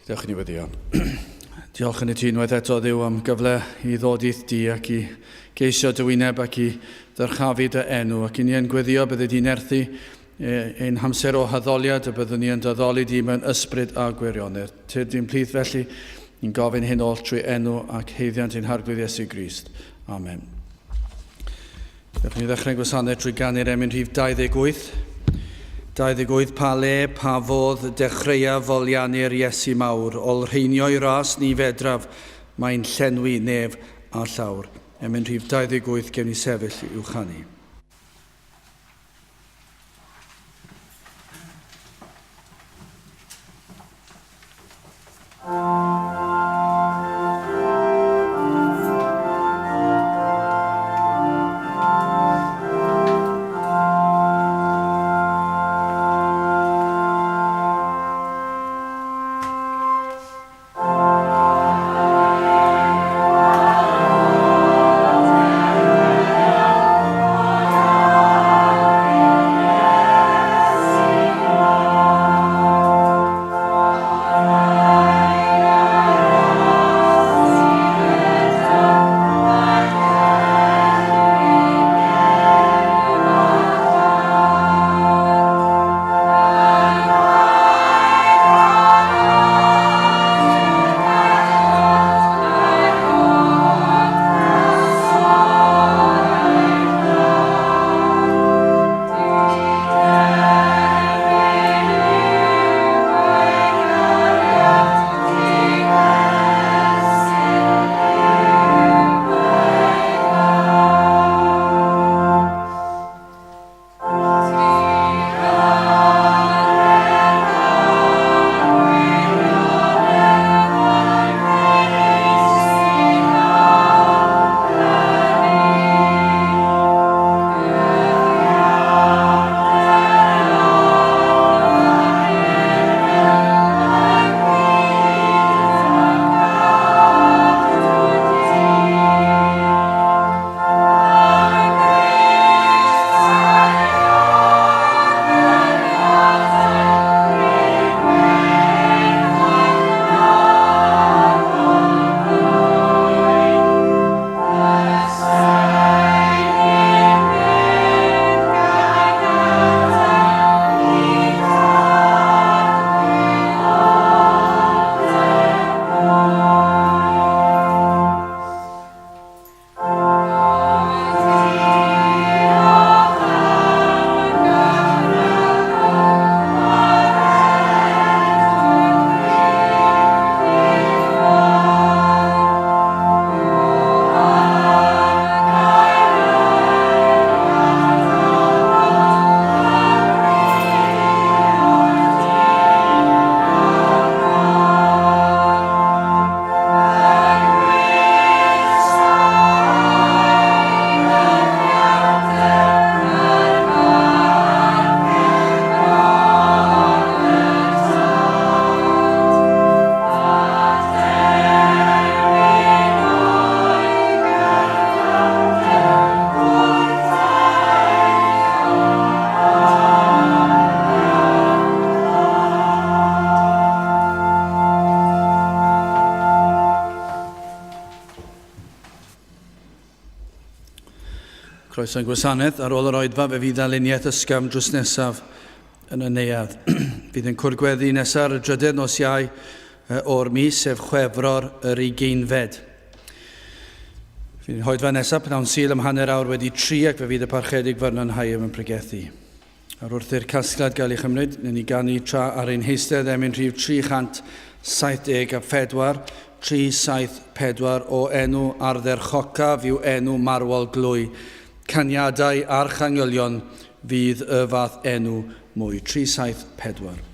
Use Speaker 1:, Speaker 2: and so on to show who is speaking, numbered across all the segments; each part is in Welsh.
Speaker 1: Diolch yn ei weddion. Diolch yn y ti unwaith eto Dduw am gyfle i ddod i'th di ac i geisio dy wyneb ac i ddyrchafu dy enw ac i ni yn gweddio bydde di'n erthu ein hamser o haddoliad a byddwn ni yn daddoli di mewn ysbryd a gwirionedd. Tyd di'n plith felly ni'n gofyn hyn oll trwy enw ac heiddiant ein harglwydd Iesu Grist. Amen. Gallwn ni ddechrau'n gwasanaeth trwy ganu'r emyn rhif 28. 28 pa le, pa fodd, dechreuaf folianu'r Iesu mawr, ol rheinio'i ras ni fedraf, mae'n llenwi nef a llawr. Emyn rhif 28 gewn ni sefyll i'w chanu. Croeso'n gwasanaeth ar ôl yr oedfa fe fydd aluniaeth ysgafn drws nesaf yn y neuadd. Fydd yn cwrgweddu nesaf ar y drydydd nos Iau o'r mis, sef Chwefror yr 20fed. Fydd yn hoedfa nesaf pnawn Sul am hanner awr wedi 3 ac fe fydd y parchedig Alun Higham yn pregethu. Ar wrth i'r casgliad gael ei chymryd, ni ganu tra ar ein heistedd emyn rhif 374, 374 o enw ardderchocaf yw enw marwol glwy. Caniadau archangelion fydd y fath enw mwy. 374.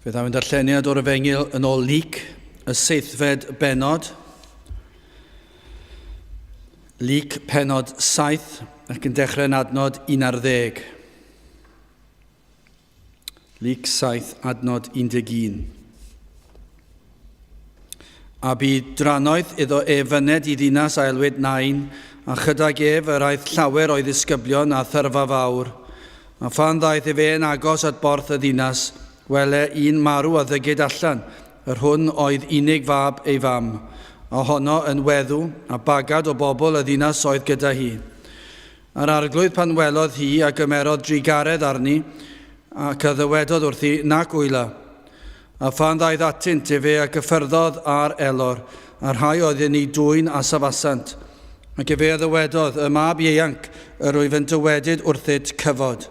Speaker 1: Fe ddaw'n darlleniad o'r Efengyl yn ôl Luc, y 7fed benod. Luc penod 7 ac yn dechrau'n adnod 11. Luc 7 adnod 11. A bu drannoedd iddo fyned I ddinas aelwyd nain, a chydag yr aeth llawer o'i ddisgyblion a thyrfa fawr. A phan ddaeth fe yn agos at borth y ddinas, wele un marw a ddygyd allan, yr hwn oedd unig fab ei fam, a honno yn weddw, a bagad o bobl y ddinas oedd gyda hi. Ar arglwydd pan welodd hi a gymerodd drigaredd arni, a cyddywedodd wrthi nac wyla. A phan ddaeth atynt fe a gyffyrddodd ar elor, a rhai oedd yn ei dwyn a safasant. Ac fe ddywedodd, y mab ieuanc, yr wyf yn dywedyd wrthyt cyfod.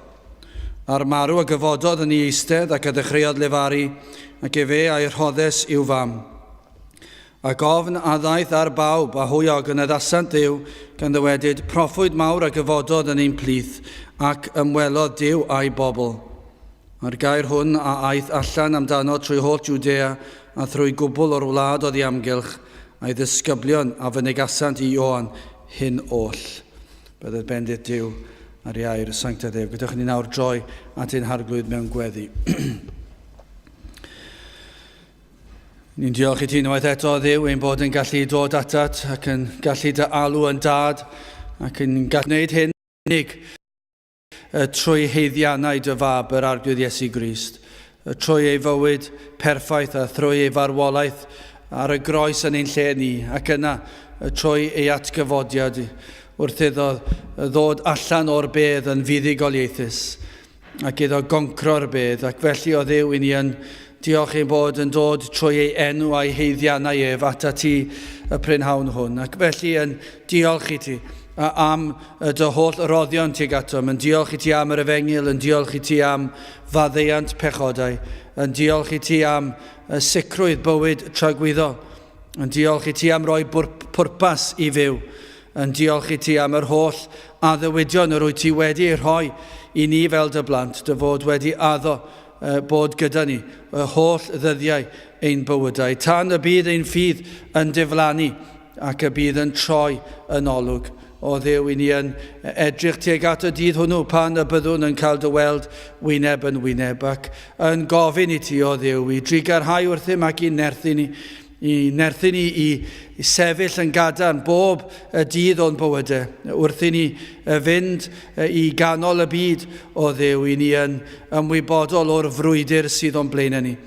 Speaker 1: A'r marw a gyfododd yn ei eistedd ac a ddechreuodd lefaru, ac fe a'i rhoddes i'w fam. A gofn a ddaeth ar bawb a hwyog yn addasant Dduw, gan ddywedyd proffwyd mawr a gyfododd yn ein plith, ac ymwelodd Dduw a'i bobl. Mae'r gair hwn a aeth allan amdano trwy holl Jwdea a thrwy gwbl o'r wlad oddi amgylch, a'i ddisgyblion a fynegasant I Ioan hyn oll. Byddai'r bendit Dduw ar iair y sancta Dduw. Gydwch ni nawr droi at ein harglwydd mewn gweddi. Ni'n diolch I ti unwaith eto Dduw ein bod yn gallu dod atat ac yn gallu dy alw yn dad ac yn gallu gwneud hyn unig trwy heiddiannau dy fab yr arglwydd Iesu Grist, trwy ei fywyd perffaith a trwy ei farwolaeth ar y groes yn ein lle ni ac yna trwy ei atgyfodiad wrth iddo ddod allan o'r bedd yn fuddigoliaethus ac iddo goncro'r bedd ac felly o Dduw I ni yn diolch ein bod yn dod trwy ei enw a'i heiddiannau ef ata ti y prynhawn hwn ac felly yn diolch I ti am dy holl roddion tuag atom, yn diolch I ti am yr Efengyl, yn diolch I ti am faddeuant pechodau, yn diolch I ti am sicrwydd bywyd tragwyddo, yn diolch I ti am roi pwrpas I fyw, yn diolch I ti am yr holl addewidion yr wyt ti wedi ei rhoi I ni fel dy blant, dy fod wedi addo bod gyda ni y holl ddyddiau ein bywydau. Tan y bydd ein ffydd yn diflannu ac y bydd yn troi yn olwg. O Dduw I ni yn edrych tuag at y dydd hwnnw pan y byddwn yn cael dy weld wyneb yn wyneb ac yn gofyn I ti o Dduw I drigarhau wrthym ac I nerthu ni I sefyll yn gadarn bob dydd o'n bywydau. Wrth I ni fynd I ganol y byd o Dduw I ni yn ymwybodol o'r frwydr sydd o'n blaenau ni.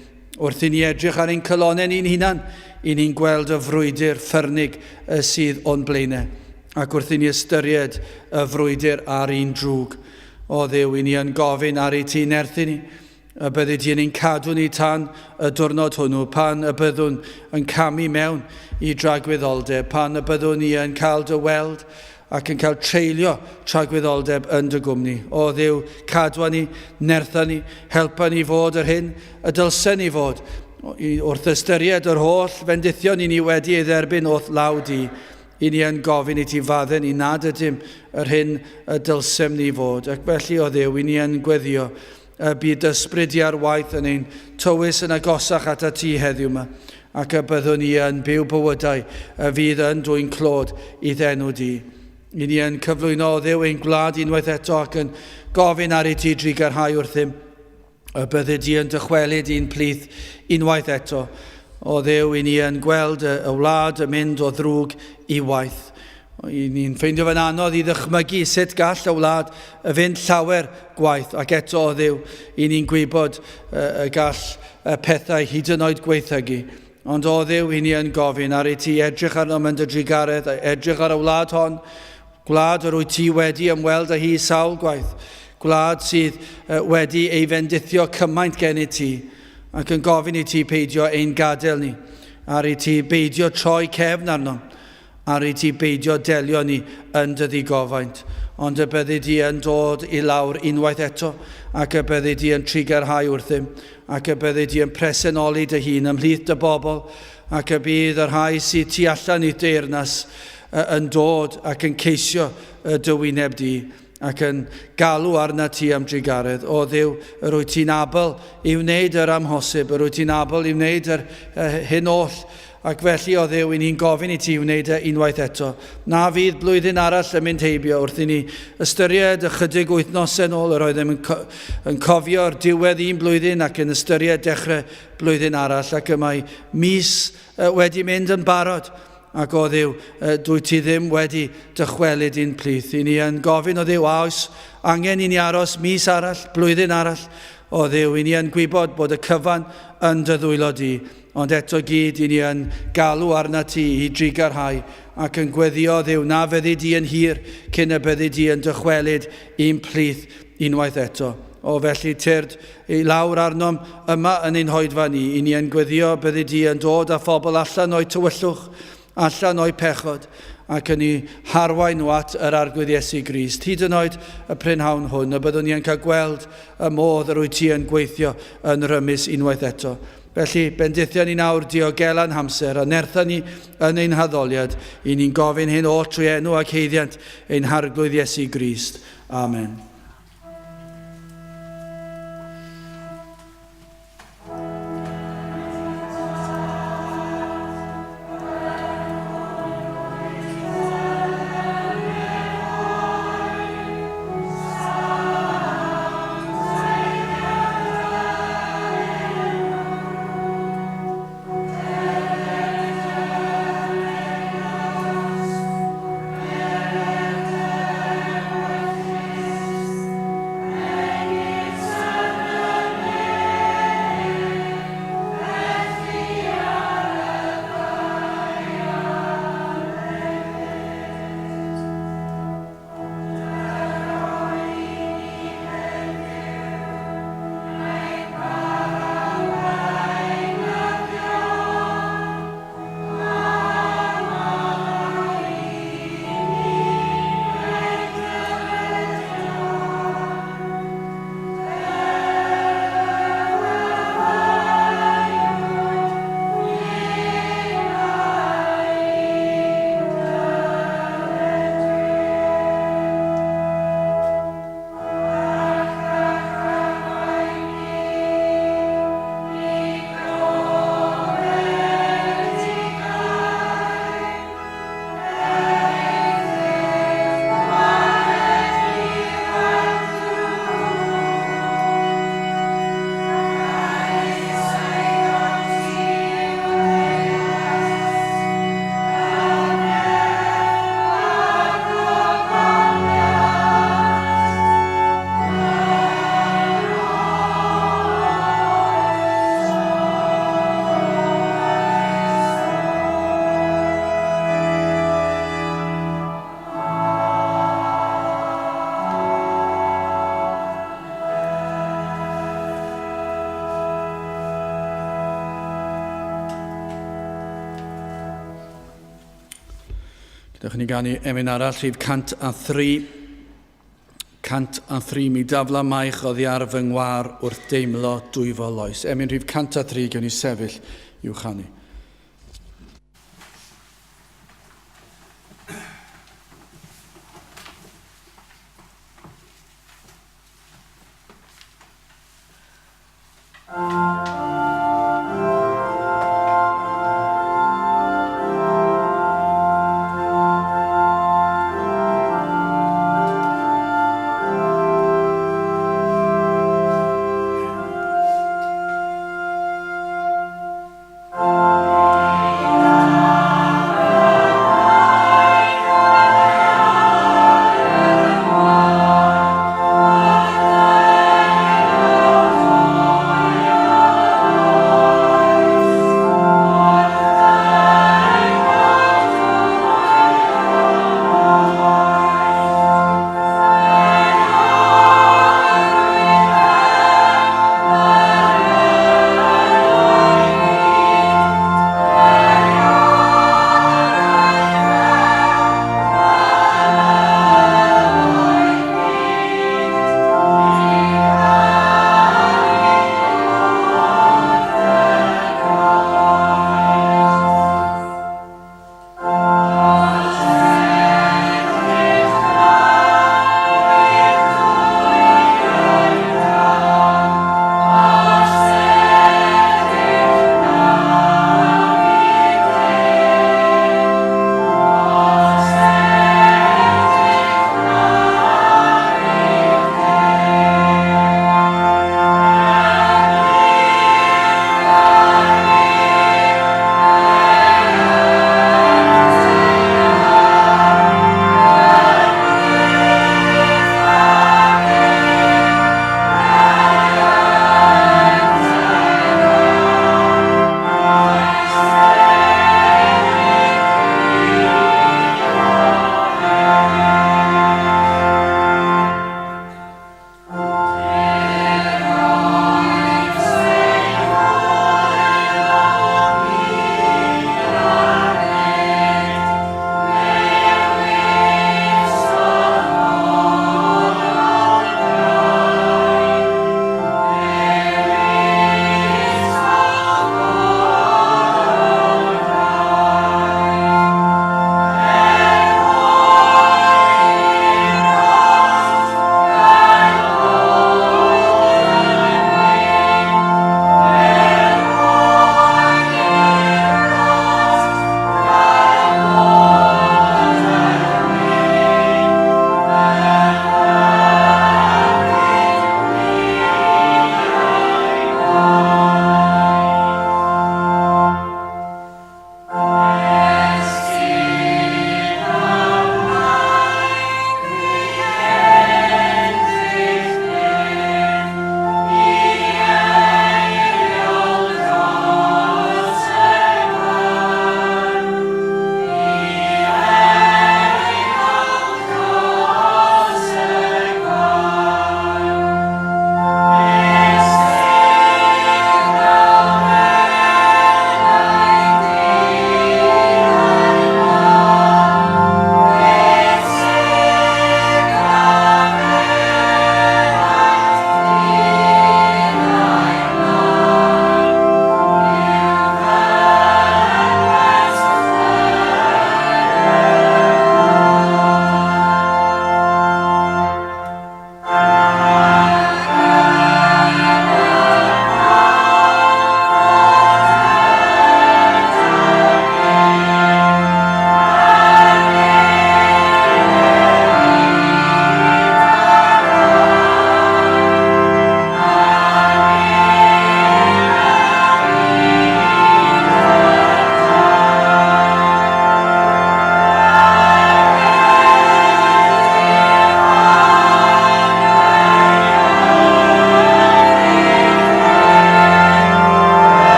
Speaker 1: Wrth I ni edrych ar ein cylonau ni'n hunan, I ni'n gweld y frwydr ffyrnig sydd o'n blaenau. Ac wrth I ni ystyried y frwydr ar un drwg. O Dduw I ni yn gofyn ar ei ti nerthu ni. Y byddi ti yn ein cadw ni tan y diwrnod hwnnw, pan y byddwn yn camu mewn I dragwyddoldeb, pan y byddwn ni yn cael dy weld ac yn cael treulio tragwyddoldeb yn dy gwmni. O Dduw, cadwa ni, nertha ni, helpa ni fod yr hyn y dylsen ni fod, wrth ystyried yr holl fendithion I ni wedi ei dderbyn o'th law di, I ni yn gofyn I ti fadden I nad ydym yr hyn y dylsem ni fod. Ac felly o Dduw, I ni yn gweddio y bydd ysbryd I ar waith yn ein tywys yn agosach at y ti heddiw yma ac y byddwn ni yn byw bywydau y fydd yn dwy'n clod I ddenw di. I ni yn cyflwyno o Dduw ein gwlad unwaith eto ac yn gofyn ar ei ti drigarhau wrthym y byddi di yn dychwelyd i'n plith unwaith eto. O Dduw I ni yn gweld y wlad yn mynd o ddrwg I waith. I ni'n ffeindio fe'n anodd I ddychmygu sut gall y wlad y fynd llawer gwaith ac eto o Dduw I ni'n gwybod y gall pethau hyd yn oed gweithygu. Ond o Dduw I ni yn gofyn ar ei ti edrych arno mynd y drigaredd, edrych ar y wlad hon, gwlad yr wyt ti wedi ymweld â hi sawl gwaith, gwlad sydd wedi ei fendithio cymaint gen I ti ac yn gofyn I ti peidio ein gadael ni, ar ei ti beidio troi cefn arno, ar ei ti beidio delio ni yn dy ddigofaint. Ond y byddi di yn dod I lawr unwaith eto ac y byddi di yn trigarhau wrthym ac y byddi di yn presennoli dy hun ymhlith dy bobl ac y bydd yr rhai sydd tu allan I deyrnas yn dod ac yn ceisio dy wyneb di ac yn galw arna ti am drigaredd. O Dduw, yr wyt ti'n abl i wneud yr amhosib, yr wyt ti'n abl i wneud yr hyn oll, ac felly o Dduw, i ni'n gofyn i ti wneud unwaith eto. Na fydd blwyddyn arall yn mynd heibio wrth i ni ystyried ychydig wythnosau nôl, yr oeddem yn cofio'r diwedd un blwyddyn ac yn ystyried dechrau blwyddyn arall, ac y mae mis wedi mynd yn barod. Ac o Dduw, dwi ti ddim wedi dychwelyd i'n plith. I ni yn gofyn o Dduw, oes angen i ni aros mis arall, blwyddyn arall. O Dduw, i ni yn gwybod bod y cyfan yn dy ddwylo di. Ond eto gyd, i ni yn galw arna ti i drigarhau ac yn gweddio, Dduw, na fyddi di yn hir cyn y byddi di yn dychwelyd i'n plith unwaith eto. O felly tyrd i lawr arnom yma yn ein hoedfa ni. I ni yn gweddio byddi di yn dod â phobl allan o'i tywyllwch, allan o'i pechod, ac yn ei harwain nhw at yr arglwydd Iesu Grist. Hyd yn oed y prynhawn hwn, y byddwn ni yn cael gweld y modd yr wyt ti yn gweithio yn rymus unwaith eto. Felly, bendithion ni nawr diogelan hamser, a nerthan ni yn ein haddoliad, i ni'n gofyn hyn o trwy enw ac heiddiant ein harglwydd Iesu Grist. Amen. Dewch ni ganu emyn arall, rhif 103. 103, mi dafla maich oddi ar fy ngwar wrth deimlo dwyfo loes. Emyn rhif 103, gawn ni sefyll i'w chanu.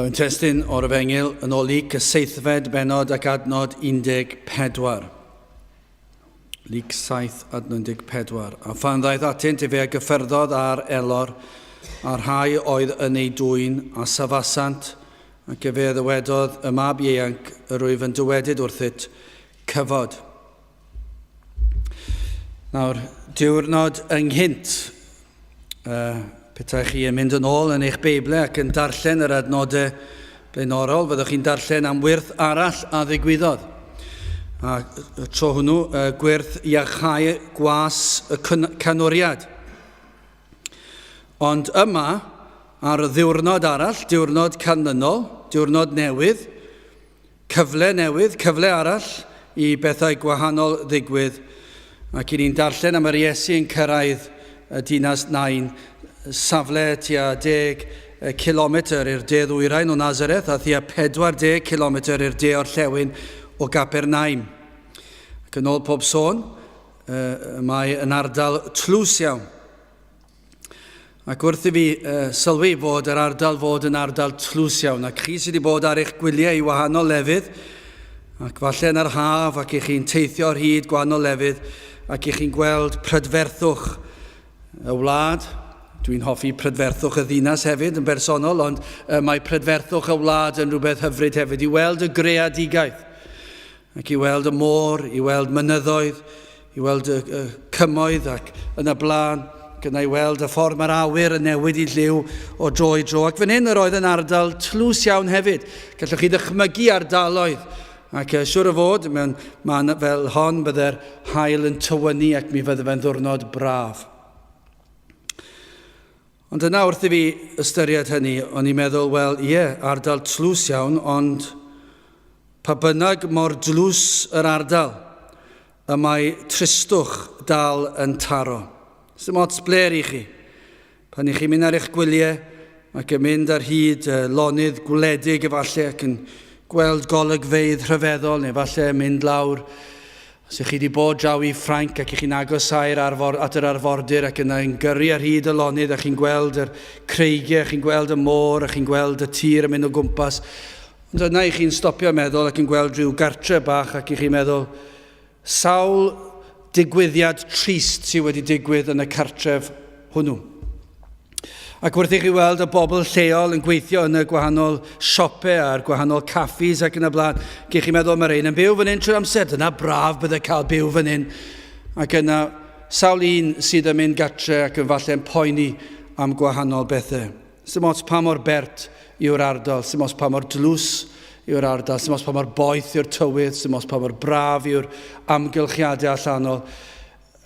Speaker 1: Mae'n testyn o'r Efengil yn Lyc y 7 benod ac adnod 14. Lyc 7 adnod 14. A phan ddaeth atynt I fe a gyffyrddodd ar elor, a rhai oedd yn ei dwyn a safasant, ac fe ddywedodd y mab ieuanc yr wyf yn dywedyd wrthyt cyfod. Nawr, diwrnod ynghynt, petai chi yn mynd yn ôl yn eich Beiblau ac yn darllen yr adnodau blaenorol, fyddwch chi'n darllen am wyrth arall a ddigwyddodd. A tro hwnnw, gwyrth iachau gwas y canwriad. Ond yma, ar y ddiwrnod arall, diwrnod canlynol, diwrnod newydd, cyfle arall I bethau gwahanol ddigwydd. Ac I ni'n darllen am yr Iesu yn cyrraedd y dinas Nain, safle tua 10 kilometr i'r de ddwyrain o Nazareth a tua 40 kilometr i'r de orllewin o Capernaum. Ac yn ôl pob sôn, mae yn ardal tlws iawn. Ac wrth I fi sylwi fod yr ardal fod yn ardal tlws iawn, ac chi sydd wedi bod ar eich gwyliau I wahanol lefydd, ac falle yn yr haf ac I chi'n teithio ar hyd gwahanol lefydd, ac I chi'n gweld prydferthwch y wlad. Dwi'n hoffi prydferthwch y ddinas hefyd yn bersonol, ond mae prydferthwch y wlad yn rhywbeth hyfryd hefyd. I weld y greadigaeth, ac I weld y môr, I weld mynyddoedd, I weld y cymoedd ac yn y blaen, ac yna I weld y ffordd mae'r awyr yn newid I lliw o dro I dro. Ac fan hyn yr oedd yn ardal tlws iawn hefyd. Gallwch chi ddychmygu ardaloedd. Ac siwr o fod, mewn man fel hon, bydde'r haul yn tywynu ac mi fydde fe'n ddiwrnod braf. Ond yna wrth I fi ystyried hynny, o'n i'n meddwl, wel, ardal tlws iawn, ond pa bynnag mor dlws yr ardal, y mae tristwch dal yn taro. Dim ots bler I chi. Pan I chi'n mynd ar eich gwyliau ac yn mynd ar hyd lonydd gwledig efallai ac yn gweld golygfeydd rhyfeddol neu falle mynd lawr. Os ych chi wedi bod draw I Ffrainc ac ych chi'n agosáu at yr arfordir ac yna'n gyrru ar hyd y lonydd a chi'n gweld yr creigiau, chi'n gweld y môr, a chi'n gweld y tir yn mynd o gwmpas. Ond yna I chi'n stopio meddwl ac yn gweld rhyw gartre bach ac ych chi'n meddwl sawl digwyddiad trist sydd wedi digwydd yn y cartref hwnnw. Ac wrth I chi weld y bobl lleol yn gweithio yn y gwahanol siopau a'r gwahanol caffis ac yn y blaen, gych chi'n meddwl mae rhain yn byw fan hyn trwy'r amser, dyna braf bydde cael byw fan hyn. Ac yna sawl un sydd yn mynd gatre ac yn falle'n poeni am gwahanol bethau. Dim ots pa mor bert yw'r ardal, dim ots pa mor dlws yw'r ardal, dim ots pa mor boeth yw'r tywydd, dim ots pa mor braf yw'r amgylchiadau allanol.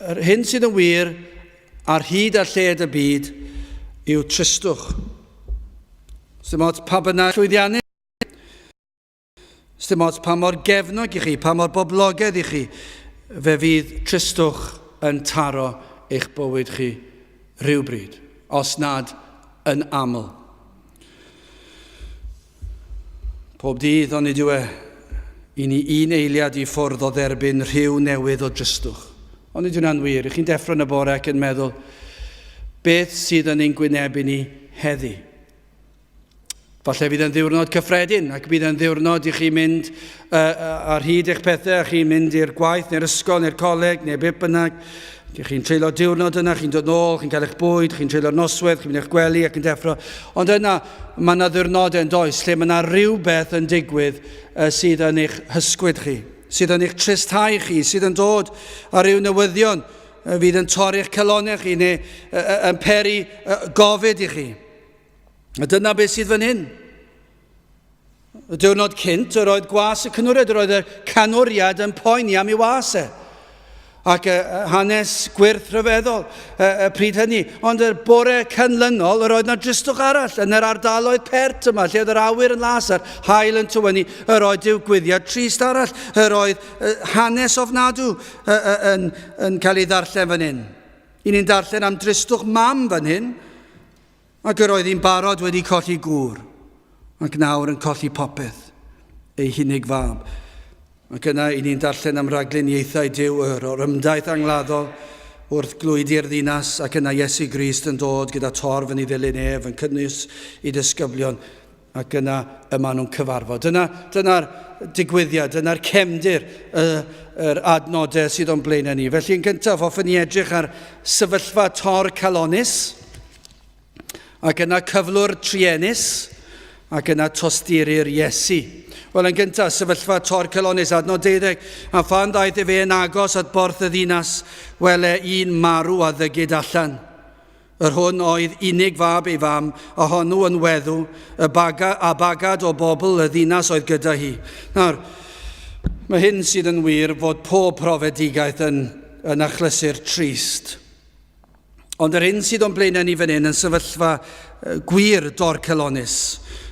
Speaker 1: Yr hyn sydd yn wir ar hyd a lled y byd yw tristwch. Dim ots pa bynnag llwyddiannus. Dim ots pa mor gefnog I chi, pa mor boblogaidd I chi, fe fydd tristwch yn taro eich bywyd chi rhywbryd, os nad yn aml. Pob dydd ond yw I ni un eiliad I ffwrdd o dderbyn rhyw newydd o dristwch. Ond yw hwnna'n wir. Ych chi'n deffro yn y bore ac yn meddwl, beth sydd yn ein gwynebu ni heddi? Falle fydd yn ddiwrnod cyffredin ac bydd yn ddiwrnod I chi mynd ar hyd eich pethau, a chi'n mynd i'r gwaith neu'r ysgol neu'r coleg neu beth bynnag. Chi'n treulio diwrnod yna, chi'n dod nôl, chi'n cael eich bwyd, chi'n treulio'r noswaith, chi'n mynd i'ch gwely ac yn deffro. Ond yna, mae yna ddiwrnodau yn does lle mae yna rhywbeth yn digwydd sydd yn eich hysgwyd chi, sydd yn eich tristau chi, sydd yn dod ar ryw newyddion fydd yn torri'ch calonau chi neu yn peri gofid I chi. A dyna beth sydd fan hyn. Y diwrnod cynt, yr oedd gwas y canwriad, yr oedd y canwriad yn poeni am ei wasau. Ac hanes gwyrth rhyfeddol pryd hynny. Ond y bore canlynol, yr oedd yna dristwch arall yn yr ardaloedd pert yma, lle oedd yr awyr yn lasar, haul yn tywynu, yr oedd digwyddiad trist arall, yr oedd hanes ofnadw yn cael ei ddarllen fan hyn. I ni'n darllen am dristwch mam fan hyn, ac yr oedd hi'n barod wedi colli gŵr, ac nawr yn colli popeth, ei hunig fab. Ac yna I ni'n darllen am ragluniaethau Duw o'r ymdaith angladdol wrth glwydi'r ddinas, ac yna Iesu Grist yn dod gyda torf yn ei ddilyn ef, yn cynnwys I disgyblion ac yna yma nhw'n cyfarfod. Dyna'r digwyddiad, dyna'r cefndir yr adnodau sydd o'n blaen ni. Felly yn gyntaf, hoffwn ni edrych ar sefyllfa tor calonus, ac yna cyflwr trienus, ac yna tosturi'r Iesu. Wel, yn gyntaf, sefyllfa tor calonus, adnod 12, a phan daeth fe yn agos at borth y ddinas, wele un marw a ddygid allan. Yr hwn oedd unig fab ei fam, a hwnnw yn weddw, a bagad o bobl y ddinas oedd gyda hi. Nawr, mae hyn sydd yn wir fod pob profedigaeth yn achlysur trist. Ond yr hyn sydd o'n blaen ni fan hyn yn sefyllfa gwir dorcelonus.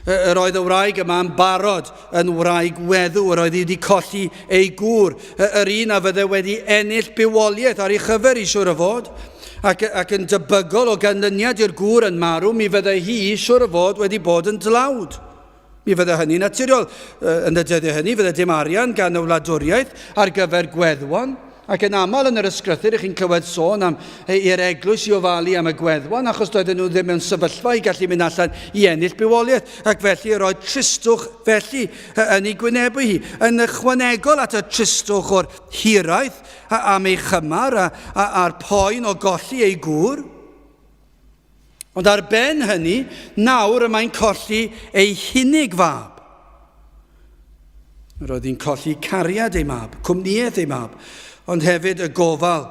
Speaker 1: Yr oedd y wraig yma yn barod yn wraig weddw, yr oedd wedi colli ei gŵr. Yr un a fydde wedi ennill bywoliaeth ar ei chyfer i siwr o fod. Ac yn debygol o ganlyniad i'r gŵr yn marw, mi fydde hi siwr o fod wedi bod yn dlawd. Mi fydde hynny naturiol. Yn y dyddiau hynny, fydde dim arian gan y wladwriaeth ar gyfer gweddwon. Ac yn aml yn yr ysgrythur, ych chi'n clywed sôn am i'r eglwys i ofalu am y gweddwon, achos doedden nhw ddim yn sefyllfa i gallu mynd allan i ennill bywoliaeth. Ac felly yr oedd tristwch felly yn ei gwynebu hi. Yn ychwanegol at y tristwch o'r hiraeth am ei chymar a'r poen o golli ei gŵr. Ond ar ben hynny, nawr y mae'n colli ei hunig fab. Roedd hi'n colli cariad ei mab, cwmniaeth ei mab. Ond hefyd y gofal,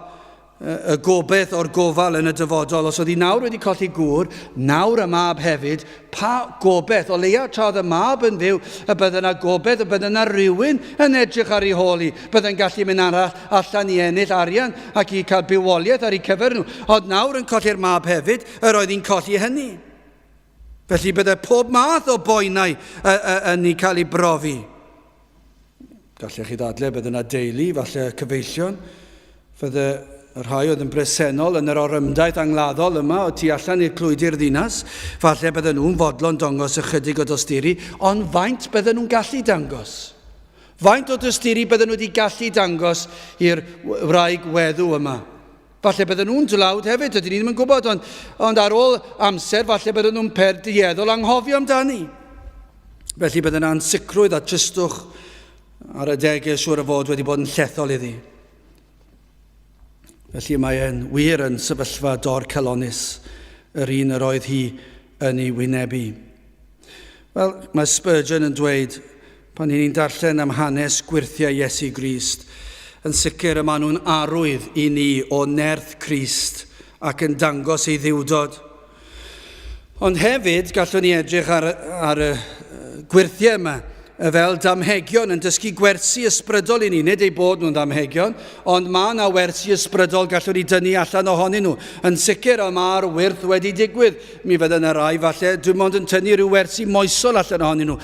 Speaker 1: y gobeith o'r gofal yn y dyfodol. Os oedd hi nawr wedi colli gŵr, nawr y mab hefyd, pa gobeith, o leia traedd y mab yn fyw, y bydd yna gobeith, y bydd yna rhywun yn edrych ar ei holi, byddai'n gallu mynd allan i ennill arian ac i cael bywoliaeth ar ei cyfer nhw. Ond nawr yn colli'r mab hefyd, yr oedd hi'n colli hynny. Felly byddai pob math o boenau yn ei cael ei brofi. Gallech chi ddadle, bydd yna deulu, falle cyfeillion, fydde y rhai oedd yn bresennol yn yr orymdaeth angladdol yma o tu allan i'r clwydi'r ddinas, falle bydden nhw'n fodlon dangos ychydig o dosturi, ond faint bydden nhw'n gallu dangos? Faint o dosturi bydden nhw wedi gallu dangos i'r wraig weddw yma? Falle bydden nhw'n dlawd hefyd, ydyn ni ddim yn gwybod, ond ar ôl amser, falle bydden nhw'n perdieddol anghofio amdani. Felly bydden nhw'n sicrwydd a tristwch ar y degau siwr o fod wedi bod yn llethol iddi. Felly mae e'n wir yn sefyllfa dorcelonus, yr un yr oedd hi yn ei wynebu. Wel, mae Spurgeon yn dweud, pan ni'n darllen am hanes gwirthiau Iesu Grist, yn sicr y maen nhw'n arwydd i ni o nerth Crist ac yn dangos ei ddiwdod. Ond hefyd, gallwn ni edrych ar y gwirthiau yma, fel damhegion yn dysgu gwersi ysbrydol i ni, nid ei bod nhw'n damhegion, ond mae yna wersi ysbrydol gallwn ni dynnu allan ohonyn nhw. Yn sicr y mae'r wyrth wedi digwydd. Mi fydden y rai, falle, dwi'n ond yn tynnu rhyw wersi moesol allan ohonyn nhw,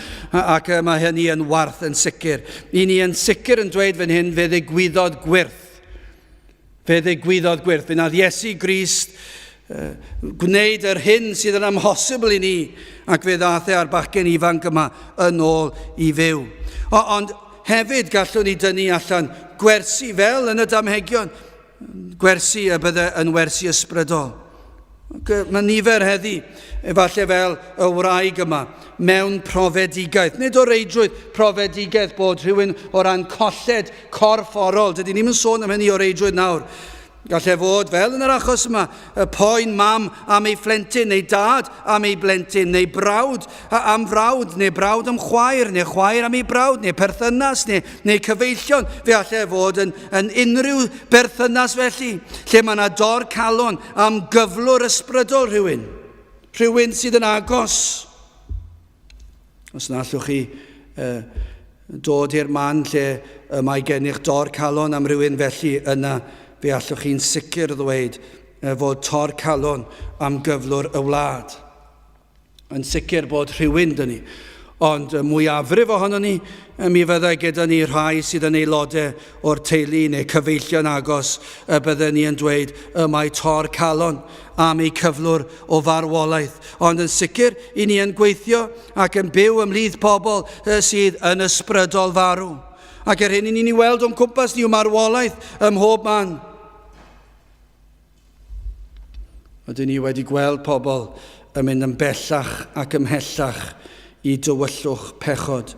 Speaker 1: ac mae hynny yn warth yn sicr. I ni yn sicr yn dweud fan hyn, fe ddigwyddodd gwyrth. Fe ddigwyddodd gwyrth. Fe nath Iesu Grist gwneud yr hyn sydd yn amhosibl i ni, ac fe ddath ar bachgen ifanc yma yn ôl i fyw. Ond hefyd gallwn ni dynnu allan gwersi fel yn y damhegion, gwersi y bydde yn wersi ysbrydol. Mae nifer heddi, efallai fel y wraig yma, mewn profedigaeth, nid o reidrwydd profedigaeth bod rhywun o ran colled corfforol, dydy ni'n sôn am hynny o reidrwydd nawr. Gallai fod fel yn yr achos yma, y poen mam am ei phlentyn, neu dad am ei blentyn, neu brawd am frawd, neu brawd am chwaer, neu chwaer am ei brawd, neu perthynas, neu cyfeillion. Fe allai fod yn unrhyw berthynas felly, lle mae yna dor calon am gyflwr ysbrydol rhywun. Rhywun sydd yn agos. Os na allwch chi dod i'r man lle mae gennych dor calon am rhywun felly yna, fe allwch chi'n sicr ddweud fod tor calon am gyflwr y wlad. Yn sicr bod rhywun dyn ni. Ond mwyafrif ohono ni, mi fyddai gyda ni rhai sydd yn aelodau o'r teulu neu cyfeillion agos, byddai ni yn dweud y mae tor calon am ei cyflwr o farwolaeth. Ond yn sicr, i ni yn gweithio ac yn byw ymhlith pobl sydd yn ysbrydol farw. Ac yr hyn i ni'n weld o'n cwmpas ni o marwolaeth ym mhob man. Ydyn ni wedi gweld pobl yn mynd yn bellach ac ymhellach i dywyllwch pechod.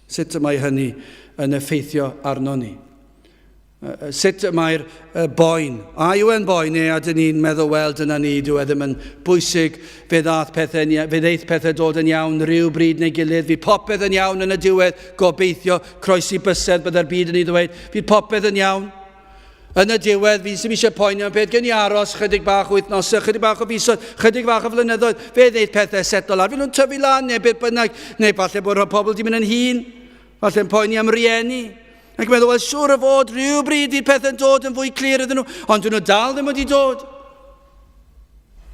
Speaker 1: Sut y mae hynny yn effeithio arno ni? Sut y mae'r boen? A yw e'n boen neu a dyn ni'n meddwl, wel, dyna ni, dyw e ddim yn bwysig, fe ddeith pethau dod yn iawn rhyw bryd neu gilydd, fydd popeth yn iawn yn y diwedd, gobeithio, croesi bysedd byddai'r byd yn ei ddweud, fydd popeth yn iawn. Yn y diwedd, fi sy'n eisiau poeni am beth gen i aros, chydig bach o wythnosau, chydig bach o fisoedd, chydig bach o flynyddoedd, fe ddeith pethau setol ar, fe nhw'n tyfu lan, neu beth bynnag, neu falle bod pobl di mynd yn hun, falle'n poeni am rieni. Ac yn meddwl, wel, siŵr o fod, rhyw bryd i'r pethau'n dod yn fwy clir iddyn nhw, ond dyn nhw dal ddim wedi dod.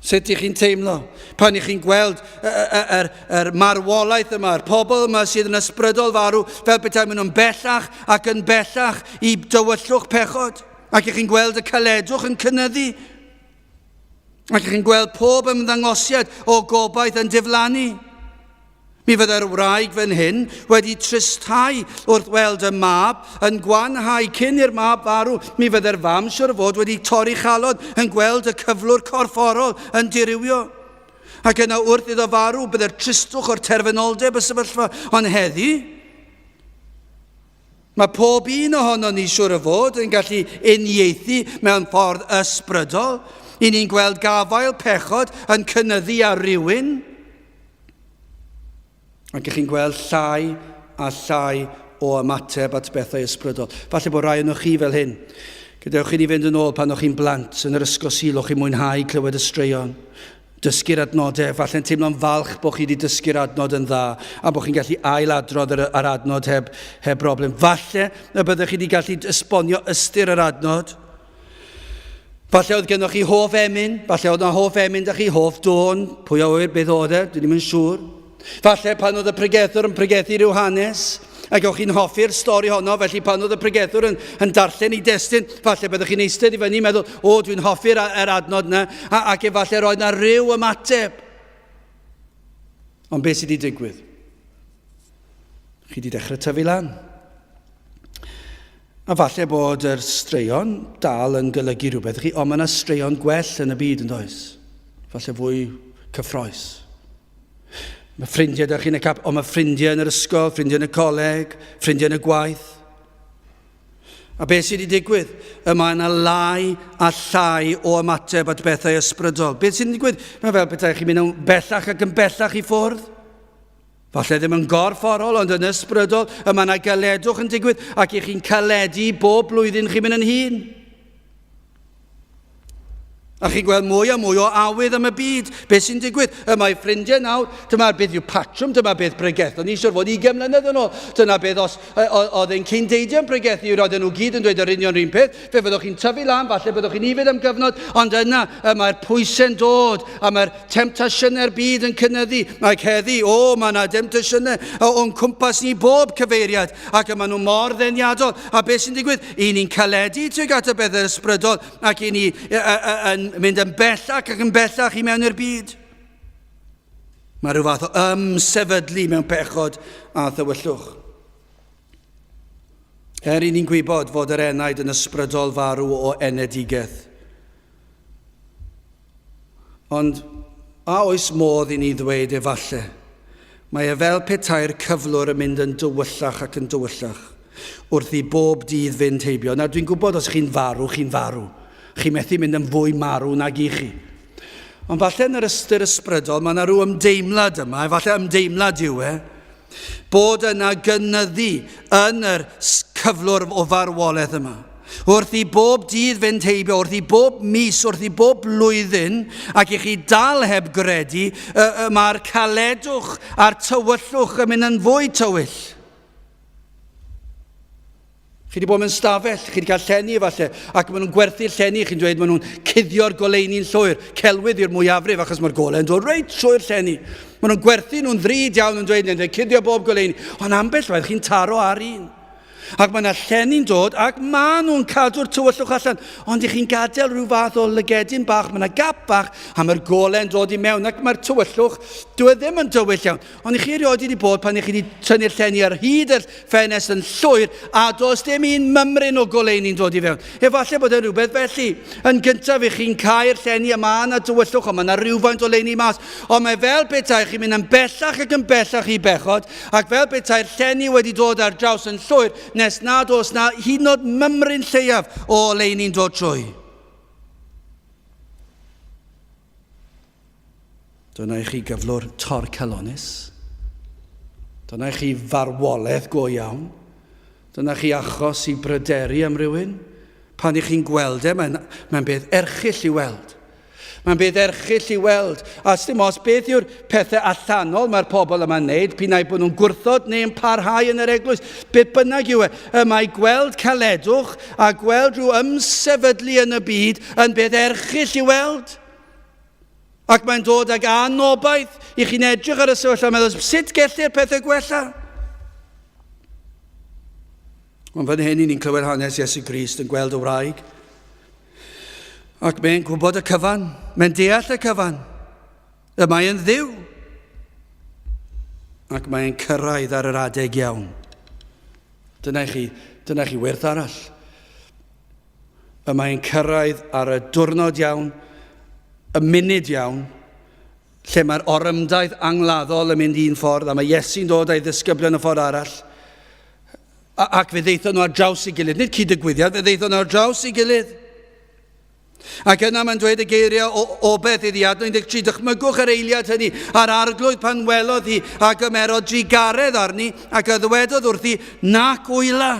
Speaker 1: Sut ych chi'n teimlo? Pan ych chi'n gweld yr marwolaeth yma, yr pobl yma sydd yn ysbrydol farw, fel bethau maen nhw'n bellach ac yn bellach i dywyllwch pechod. Ac ych chi'n gweld y caledwch yn cynyddu. Ac ych chi'n gweld pob ymddangosiad o gobaith yn diflannu. Mi fyddai'r wraig fan hyn wedi tristau wrth weld y mab yn gwanhau cyn i'r mab farw. Mi fyddai'r fam siwr fod wedi torri chalon yn gweld y cyflwr corfforol yn dirywio. Ac yna wrth iddo farw byddai'r tristwch o'r terfynoldeb y sefyllfa. Ond heddi, mae pob un ohono ni siwr o fod yn gallu uniaethu mewn ffordd ysbrydol. I ni'n gweld gafael pechod yn cynyddu ar rywun. Ac ych chi'n gweld llai a llai o ymateb at bethau ysbrydol. Falle bod rai o'ch chi fel hyn. Gadewch chi ni fynd yn ôl pan o'ch chi'n blant yn yr ysgol Sul, o'ch chi'n mwynhau clywed y straeon. Dysgu'r adnodau, falle'n teimlo'n falch bod chi wedi dysgu'r adnod yn dda a bod chi'n gallu ailadrodd yr adnod heb broblem. Falle y byddwch chi wedi gallu esbonio ystyr yr adnod. Falle oedd gennych chi hoff emyn, falle oedd yna hoff emyn da chi, hoff dôn, pwy a wyr beth oedd e, dwi ddim yn siŵr. Falle pan oedd y pregethwr yn pregethu rhyw hanes, ac o'ch chi'n hoffi'r stori honno, felly pan oedd y pregethwr yn darllen ei destun, falle byddwch chi'n eistedd i fyny meddwl, o, dwi'n hoffi'r adnod yna, ac efallai roedd yna ryw ymateb. Ond beth sydd wedi digwydd? Chi wedi dechrau tyfu lan. A falle bod yr straeon dal yn golygu rhywbeth. Ond mae yna straeon gwell yn y byd yn does. Falle fwy cyffroes. Mae ffrindiau da chi'n y cap, ond mae ffrindiau yn yr ysgol, ffrindiau yn y coleg, ffrindiau yn y gwaith. A beth sydd wedi digwydd? Mae yna lai a llai o ymateb at bethau ysbrydol. Beth sydd wedi digwydd? Mae fel bethau chi'n mynd yn bellach ac yn bellach i ffwrdd. Falle ddim yn gorfforol, ond yn ysbrydol. Mae yna galedwch yn digwydd ac i chi'n caledu bob blwyddyn chi'n mynd yn hun. A chi'n gweld mwy a mwy o awydd am y byd. Beth sy'n digwydd? Mae ffrindiau nawr, dyma beth yw patrwm, dyma beth pregetho. Ni siwr fod 20 mlynedd yn ôl. Dyna beth oedd ein cyn-deidio yn pregethu, roedden nhw gyd yn dweud yr union rhywun peth. Fe fyddwch chi'n tyfu lan, falle byddwch chi'n ifyd am gyfnod, ond yna mae'r pwysau'n dod, a mae'r temptasiynau'r byd yn cynyddu. Ac heddi, mae yna temptasiynau o'n cwmpas ni bob cyfeiriad, ac yma nhw mor ddeniadol. A beth sy'n digwydd? I ni'n caledu tuag at y bethau ysbrydol, ac i ni mynd yn bellach ac yn bellach i mewn i'r byd. Mae rhyw fath o sefydlu mewn pechod a ddywyllwch. I ni'n gwybod fod yr enaid yn ysbrydol farw o enedigaeth. Ond a oes modd i ni ddweud efallai, mae e fel petai'r cyflwr yn mynd yn dywyllach ac yn dywyllach wrth i bob dydd fynd heibio. Nawr dwi'n gwybod os chi'n farw, chi'n farw. Chi methu mynd yn fwy marw nag i chi. Ond falle yn yr ystyr ysbrydol, mae yna rhyw ymdeimlad yma, falle ymdeimlad yw e, bod yna gynyddu yn yr cyflwr o farwolaeth yma. Wrth i bob dydd fynd heibio, wrth i bob mis, wrth i bob blwyddyn, ac i chi dal heb gredu, mae'r caledwch a'r tywyllwch yn mynd yn fwy tywyll. Chi wedi bod mewn stafell, chi wedi cael llenni efallai, ac maen nhw'n gwerthu'r llenni, chi'n dweud maen nhw'n cuddio'r goleuni'n llwyr, celwydd i'r mwyafrif, achos mae'r goleun dod reit trwy'r llenni. Maen nhw'n gwerthu nhw'n ddrud iawn yn dweud, ni'n cuddio bob goleuni, ond ambell waith chi'n taro ar un. Ac mae yna llenni'n dod, ac maen nhw'n cadw'r tywyllwch allan. Ond i chi'n gadael rhyw fath o lygedyn bach, mae yna gap bach, a mae'r gole'n dod i mewn, ac mae'r tywyllwch, dwi ddim yn dywyll iawn. Ond i chi erioed wedi bod pan i chi wedi tynnu'r llenni ar hyd yr ffenest yn llwyr, a does dim un mymryn o goleuni'n dod i fewn. Efallai bod yn rhywbeth felly. Yn gyntaf i chi'n cael llenni, a mae yna dywyllwch, a mae yna rhywfaint o leini mas. Ond mae fel bethau chi'n mynd yn bellach ac yn bellach i bechod, ac fel betai'r llenni wedi dod ar draws yn llwyr, nes nad oes na hyd yn oed mymryn lleiaf o leini'n dod trwy. Dyna i chi gyflwr torcalonis. Dyna i chi farwolaeth go iawn. Dyna chi achos i bryderu am rywun. Pan i chi'n gweld mae'n beth erchyll i weld. Mae'n beth erchyll i weld. A dim os beth yw'r pethau allanol mae'r pobl yma'n neud, pinnau bod nhw'n gwrthod neu'n parhau yn yr eglwys, beth bynnag yw mae gweld caledwch a gweld rhyw ymsefydlu yn y byd yn beth erchyll i weld. Ac mae'n dod ag anobaith i chi'n edrych ar y sefyllfa a meddwl, sut gellir pethau gwella? Ond fan hyn ni'n clywed hanes Iesu Grist yn gweld y wraig. Ac mae'n gwybod y cyfan, mae'n deall y cyfan, y mae'n dduw. Ac mae'n cyrraedd ar yr adeg iawn. Dyna chi wyrth arall. Y mae'n cyrraedd ar y diwrnod iawn, y munud iawn, lle mae'r orymdaeth angladdol yn mynd un ffordd, a mae Iesu'n dod a'i ddisgyblion y ffordd arall. Ac fe ddeithon nhw ar draws i gilydd, nid cyd-ddigwyddiad, fe ddeithon nhw ar draws i gilydd. Ac yna mae'n dweud y geiriau o beth iddi ad 13, dychmygwch yr eiliad hynny a'r arglwydd pan welodd hi a gymerodd drigaredd arni ac a ddwedodd wrthi nac wyla.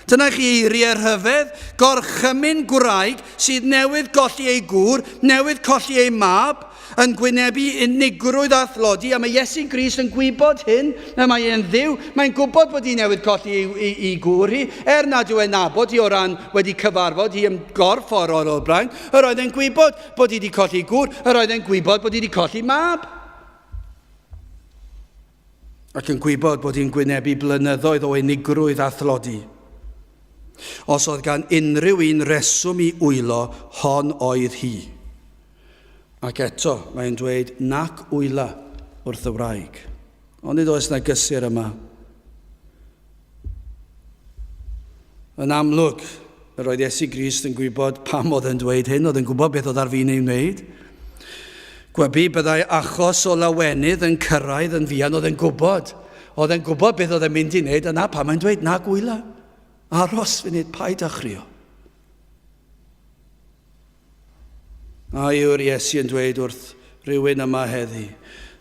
Speaker 1: Dyna chi eiriau rhyfedd, gorchymyn gwraig sydd newydd golli ei gŵr, newydd colli ei mab, yn gwynebu unigrwydd a thlodi, a mae Iesu Grist yn gwybod hyn, a mae e'n dduw, mae'n gwybod bod hi newydd colli ei gŵr hi, nad yw e'n nabod hi o ran wedi cyfarfod hi yn gorff o'r blaen, yr oedd e'n gwybod bod hi wedi colli gŵr, yr oedd e'n gwybod bod hi wedi colli mab. Ac yn gwybod bod hi'n gwynebu blynyddoedd o unigrwydd a thlodi. Os oedd gan unrhyw un reswm i wylo, hon oedd hi. Ac eto, mae'n dweud, nac wyla wrth y wraig. Ond nid oes na gysur yma. Yn amlwg, yr oedd Iesu Grist yn gwybod pam oedd yn dweud hyn, oedd yn gwybod beth oedd ar fi'n ei wneud. Gwebu byddai achos o lawenydd yn cyrraedd yn fian, oedd yn gwybod. Oedd yn gwybod beth oedd yn mynd i wneud, yna pam mae'n dweud, nac wyla. Aros funud, paid â chrio. A yw'r Iesu yn dweud wrth rhywun yma heddi,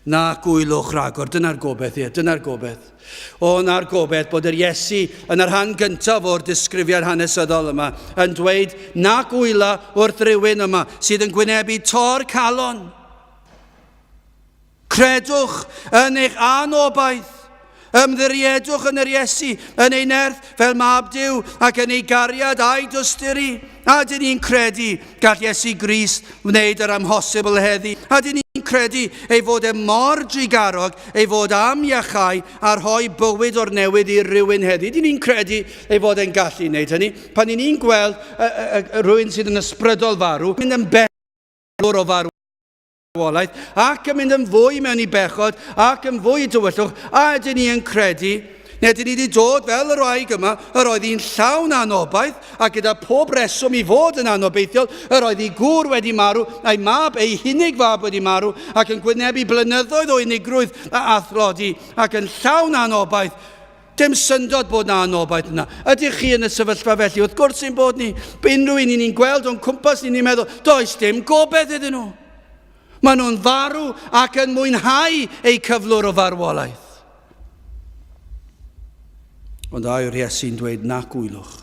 Speaker 1: na gwylwch rhagor, dyna'r gobeith, dyna'r gobeith. Na'r gobeith bod yr Iesu yn yr rhan gyntaf o'r disgrifiad hanesyddol yma yn dweud na gwyla wrth rhywun yma sydd yn gwynebu tor calon. Credwch yn eich anobaith. Ymddiriedwch yn yr Iesu, yn ei nerth fel mab Duw ac yn ei gariad a'i dysturi. A dyn ni'n credu gall Iesu Grist wneud yr amhosibl heddi. A dyn ni'n credu ei fod e mor drigarog, ei fod am iachau a rhoi bywyd o'r newydd i rywun heddi. Dyn ni'n credu ei fod e'n gallu wneud hynny. Pan ni'n gweld rhywun sydd yn ysbrydol farw, mynd yn bell o farw, ac yn mynd yn fwy mewn i bechod ac yn fwy i dywyllwch, a ydyn ni yn credu, neu ydyn ni wedi dod fel yr wraig yma, yr oedd hi'n llawn anobaith, a gyda pob reswm i fod yn anobeithiol, yr oedd hi gŵr wedi marw, a'i mab, ei hunig fab wedi marw, ac yn gwynebu blynyddoedd o unigrwydd a athlodi, ac yn llawn anobaith. Dim syndod bod na anobaith yna. Ydych chi yn y sefyllfa felly? Wrth gwrs sy'n bod ni, unrhyw un ni'n gweld o'n cwmpas ni'n meddwl, does dim gobeith iddyn nhw. Maen nhw'n farw ac yn mwynhau eu cyflwr o farwolaeth. Ond yw'r Iesu'n dweud nac wylwch.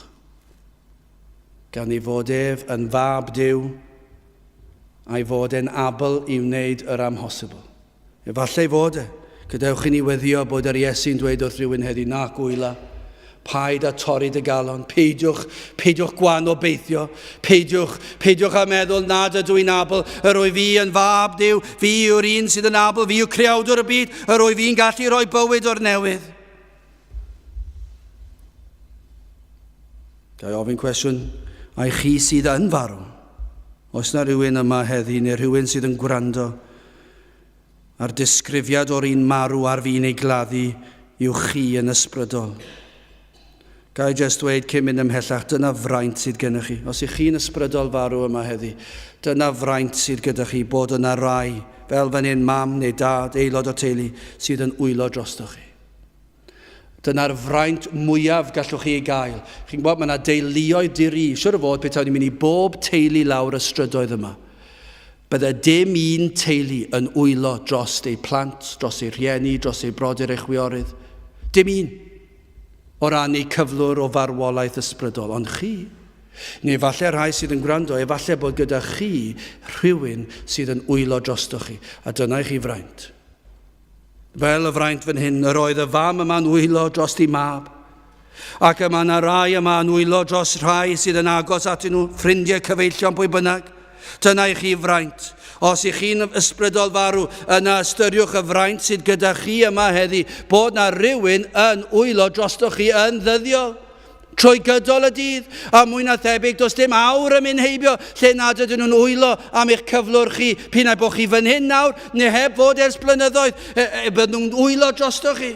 Speaker 1: Gan ei fod ef yn fab Duw a'i fod e'n abl i wneud yr amhosibl. Efallai fod e. Gadewch i ni weddio bod yr Iesu'n dweud wrth rhywun heddi nac wyla. Paid a torri dy galon, peidiwch gwanobeithio, peidiwch a meddwl nad ydw i'n abl, yr o'i fi yn fab Duw, fi yw'r un sydd yn abl, fi yw creawdwr y byd, yr o'i fi'n gallu rhoi bywyd o'r newydd.
Speaker 2: Gai ofyn cwestiwn, ai chi sydd yn farw? Oes na rhywun yma heddi neu rhywun sydd yn gwrando a'r disgrifiad o'r un marw ar fi'n ei gladdu yw chi yn ysbrydol? Gai jyst dweud cyn mynd ymhellach, dyna fraint sydd gennych chi. Os ych chi'n ysbrydol farw yma heddi, dyna fraint sydd gyda chi bod yna rai, fel fan hyn mam neu dad, aelod o teulu, sydd yn wylo drostoch chi. Dyna'r fraint mwyaf gallwch chi ei gael. Chi'n gwybod, mae yna deuluoedd diri. Siwr o fod beth ni'n mynd i bob teulu lawr y strydoedd yma. Bydde dim un teulu yn wylo dros ei plant, dros ei rhieni, dros ei brodyr ei chwiorydd. Dim un. O ran ei cyflwr o farwolaeth ysbrydol. Ond chi, neu falle rhai sydd yn gwrando, efallai bod gyda chi rhywun sydd yn wylo drostoch chi. A dyna i chi fraint. Fel y fraint fan hyn, yr oedd y fam yma'n wylo dros ei mab. Ac yma yna rai yma'n wylo dros rhai sydd yn agos atyn nhw, ffrindiau cyfeillion pwy bynnag. Dyna i chi fraint. Os ych chi'n ysbrydol farw, yna ystyriwch y fraint sydd gyda chi yma heddi, bod na rhywun yn wylo drostoch chi yn ddyddiol. Trwy gydol y dydd, a mwy na thebyg, does dim awr yn mynd heibio, lle nad ydyn nhw'n wylo am eich cyflwr chi, p'un bod chi fan hyn nawr, neu heb fod ers blynyddoedd, byd nhw'n wylo drostoch chi.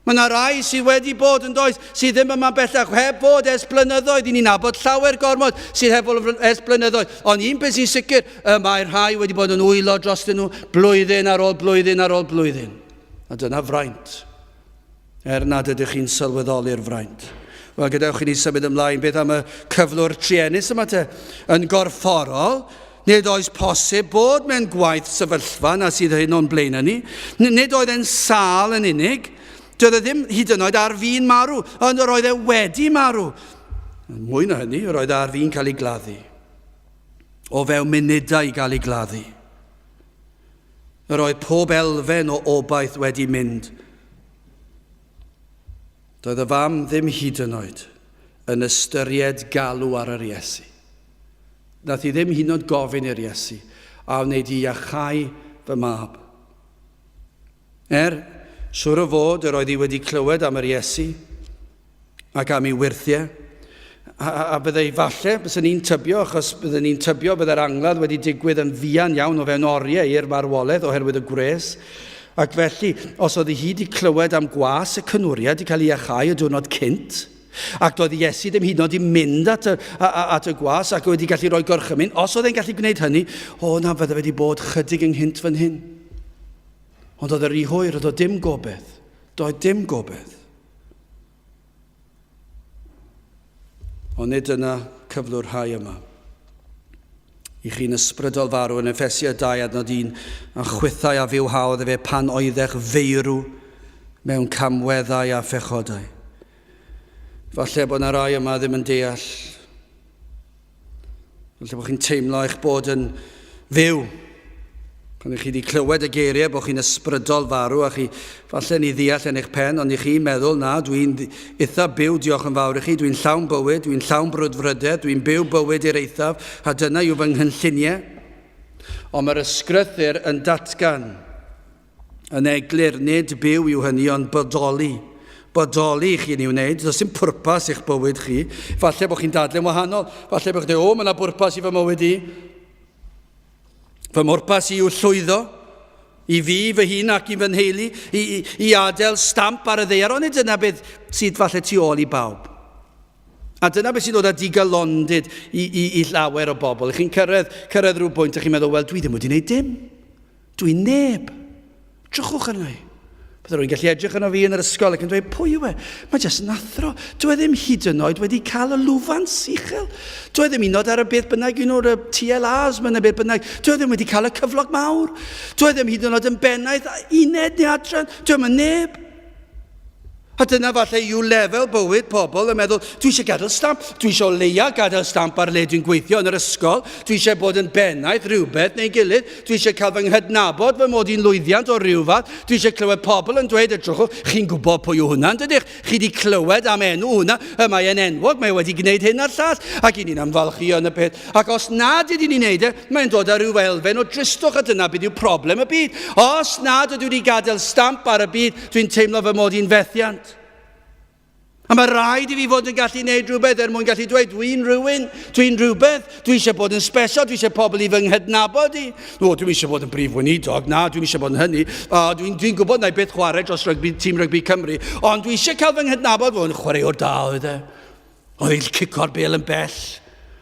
Speaker 2: Mae yna rai sydd wedi bod yn does, sydd ddim yma bellach heb fod ers blynyddoedd, i ni'n nabod llawer gormod sydd heb fod ers blynyddoedd. Ond un beth sy'n sicr, mae'r rhai wedi bod yn wylo drostyn nhw blwyddyn ar ôl blwyddyn ar ôl blwyddyn. A dyna fraint. Nad ydych chi'n sylweddoli'r fraint. Wel, gadewch i ni symud ymlaen beth am y cyflwr trienus yma te. Yn gorfforol, nid oes posib bod mewn gwaith sefyllfa na sydd hyn o'n blaen ni. Nid oedd e'n sal yn unig. Doedd e ddim hyd yn oed ar fi'n marw, ond yr oedd e wedi marw. Mwy na hynny, yr oedd ar fi'n cael ei gladdu. O fewn munudau i gael ei gladdu. Yr oedd pob elfen o obaith wedi mynd. Doedd y fam ddim hyd yn oed yn ystyried galw ar yr Iesu. Nath i ddim hyd yn oed gofyn i'r Iesu, a wneud i iachau fy mab. Siwr o fod yr oedd hi wedi clywed am yr Iesu ac am ei wirthiau. A byddai falle, byddwn ni'n tybio, achos byddwn ni'n tybio byddai'r angladd wedi digwydd yn fuan iawn o fewn oriau i'r marwolaeth oherwydd y gwres. Ac felly, os oedd hi wedi clywed am gwas y cynwriad wedi cael ei iachau y diwrnod cynt, ac doedd Iesu ddim hyd yn oed i mynd at y gwas ac wedi gallu rhoi gorchymyn, os oedd e'n gallu gwneud hynny, na fydde wedi bod chydig ynghynt fan hyn. Ond oedd yr i hwyr, oedd dim gobeith. Doedd dim gobeith. Ond nid yna cyflwr rhai yma. I chi'n ysbrydol farw yn Effesiau 2 adnod 1, a chwythau a fyw hawdd fe pan oeddech feirw mewn camweddau a phechodau. Falle bod yna rai yma ddim yn deall. Falle bod chi'n teimlo eich bod yn fyw. Pan chi wedi clywed y geiriau bod chi'n ysbrydol farw a chi falle ni ddeall yn eich pen, ond i chi'n meddwl, na, dwi'n eitha byw, diolch yn fawr i chi, dwi'n llawn bywyd, dwi'n llawn brwdfrydau, dwi'n byw bywyd i'r eithaf, a dyna yw fy nghynlluniau. Ond mae'r ysgrythyr yn datgan, yn eglur, nid byw yw hynny, ond bodoli. Bodoli i chi'n ei wneud, does dim pwrpas i'ch bywyd chi. Falle bod chi'n dadlu'n wahanol, falle bod chi'n dweud, mae yna bwrpas i fy mywyd i. Fy mwrpas i yw llwyddo, i fi, fy hun ac i fy nheulu, i adael stamp ar y ddear, ond dyna beth sydd falle tu ôl i bawb. A dyna beth sy'n dod â digalondyd i llawer o bobl. Chi'n cyrraedd rhyw bwynt a chi'n meddwl, wel, dwi ddim wedi gwneud dim. Dwi'n neb. Drychwch arna i. Byddai rwy'n gallu edrych yno fi yn yr ysgol ac yn dweud, pwy yw e? Mae jyst yn athro. Dwi ddim hyd yn oed wedi cael y lwfan sychel. Dwi ddim unod ar y beth bynnag un o'r TLAs mewn y beth bynnag. Dwi ddim wedi cael y cyflog mawr. Dwi ddim hyd yn oed yn bennaeth uned neu adran. Dwi ddim yn neb. A dyna falle yw lefel bywyd pobl yn meddwl, dwi eisiau gadael stamp, dwi eisiau leia gadael stamp ar le dwi'n gweithio yn yr ysgol, dwi eisiau bod yn bennaeth rhywbeth neu gilydd, dwi eisiau cael fy nghydnabod fy mod i'n lwyddiant o rhywfath, dwi eisiau clywed pobl yn dweud edrychwch, chi'n gwybod pwy yw hwnna'n dydych, chi wedi clywed am enw hwnna, mae e'n enwog, mae wedi gwneud hyn a'r llall, ac i ni'n amfalchu yn y peth. Ac os nad ydyn ni'n neud mae'n dod ar ryw elfen o dristwch a dyna beth yw problem y byd. Os nad ydw i wedi gadael stamp ar y byd, dwi'n teimlo fy mod i'n fethiant. A mae rhaid i fi fod yn gallu gwneud rhywbeth mwyn gallu dweud, dwi'n rhywun, dwi'n rhywbeth, dwi eisiau bod yn special, dwi eisiau pobl i fy nghydnabod i. O, dwi'n eisiau bod yn brif weinidog, na, dwi'n eisiau bod yn hynny. Dwi'n gwybod na i beth chwarae dros tîm rygbi Cymru, ond dwi eisiau cael fy nghydnabod fod yn chwarae o'r da oedd e. Oedd e'n cico'r bel yn bell.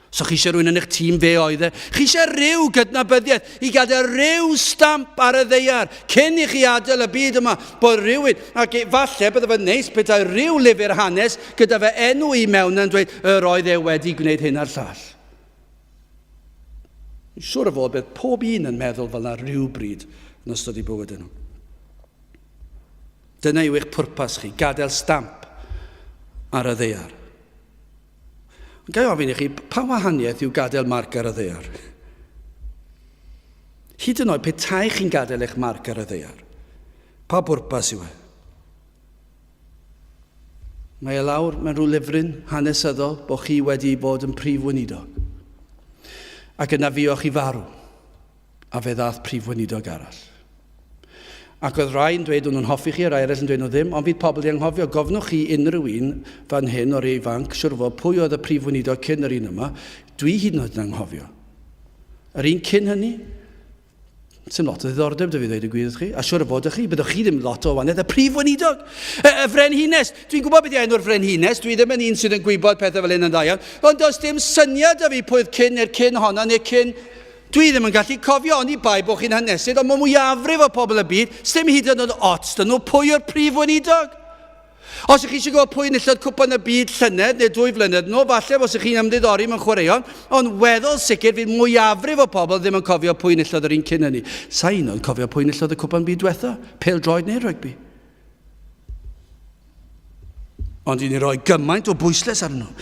Speaker 2: So chi eisiau rhywun yn eich tîm fe oedd e. Chi eisiau rhyw gydnabyddiaeth i gadael rhyw stamp ar y ddeiar cyn i chi adael y byd yma bod rhywun, ac falle bydde fe neis bydde rhyw lyfr hanes gyda fe enw i mewn yn dweud yr oedd e wedi gwneud hyn a'r llall. Siwr o fod bydd pob un yn meddwl fel yna rhywbryd yn ystod i bywyd nhw. Dyna yw eich pwrpas chi, gadael stamp ar y ddeiar. Gai ofyn i chi, pa wahaniaeth yw gadael marc ar y ddeiar? Hyd yn oed petai chi'n gadael eich marc ar y ddeiar. Pa bwrpas yw e? Mae e lawr mewn rhyw lyfryn hanesyddol bod chi wedi bod yn prif weinidog. Ac yna fuoch chi farw, a fe ddath prif weinidog arall. Ac oedd rhai'n dweud o'n nhw'n hoffi chi, a rai eraill yn dweud nhw ddim, ond fydd pobl i anghofio, gofnwch chi unrhyw un fan hyn o'r ifanc, siwr o fod pwy oedd y prif weinidog cyn yr un yma, dwi hyd yn oed yn anghofio. Yr un cyn hynny, sy'n lot o ddiddordeb, dy fi ddweud y gwir chi, a siwr o fod chi, byddwch chi ddim lot o wanedd, y prif weinidog, y frenhines. Dwi'n gwybod beth i enw'r frenhines, dwi ddim yn un sydd yn gwybod pethau fel un yn dda iawn, ond does dim syniad o fi pwydd cyn neu'r cyn honna neu cyn. Dwi ddim yn gallu cofio ond i bai bod chi'n hanesydd, ond mae mwyafrif o pobl y byd, sdim hyd yn oed ots dyn nhw pwy o'r prif weinidog. Os ych chi eisiau gwybod pwy nillodd cwpan y byd llynedd neu 2 flynedd nhw, falle os ych chi'n ymddiddori mewn chwaraeon, ond weddol sicr fydd mwyafrif o pobl ddim yn cofio pwy nillodd yr un cyn hynny. Sa un o'n cofio pwy nillodd y cwpan byd diwetha, pêl-droed neu rygbi. Ond i ni roi gymaint o bwysles arno.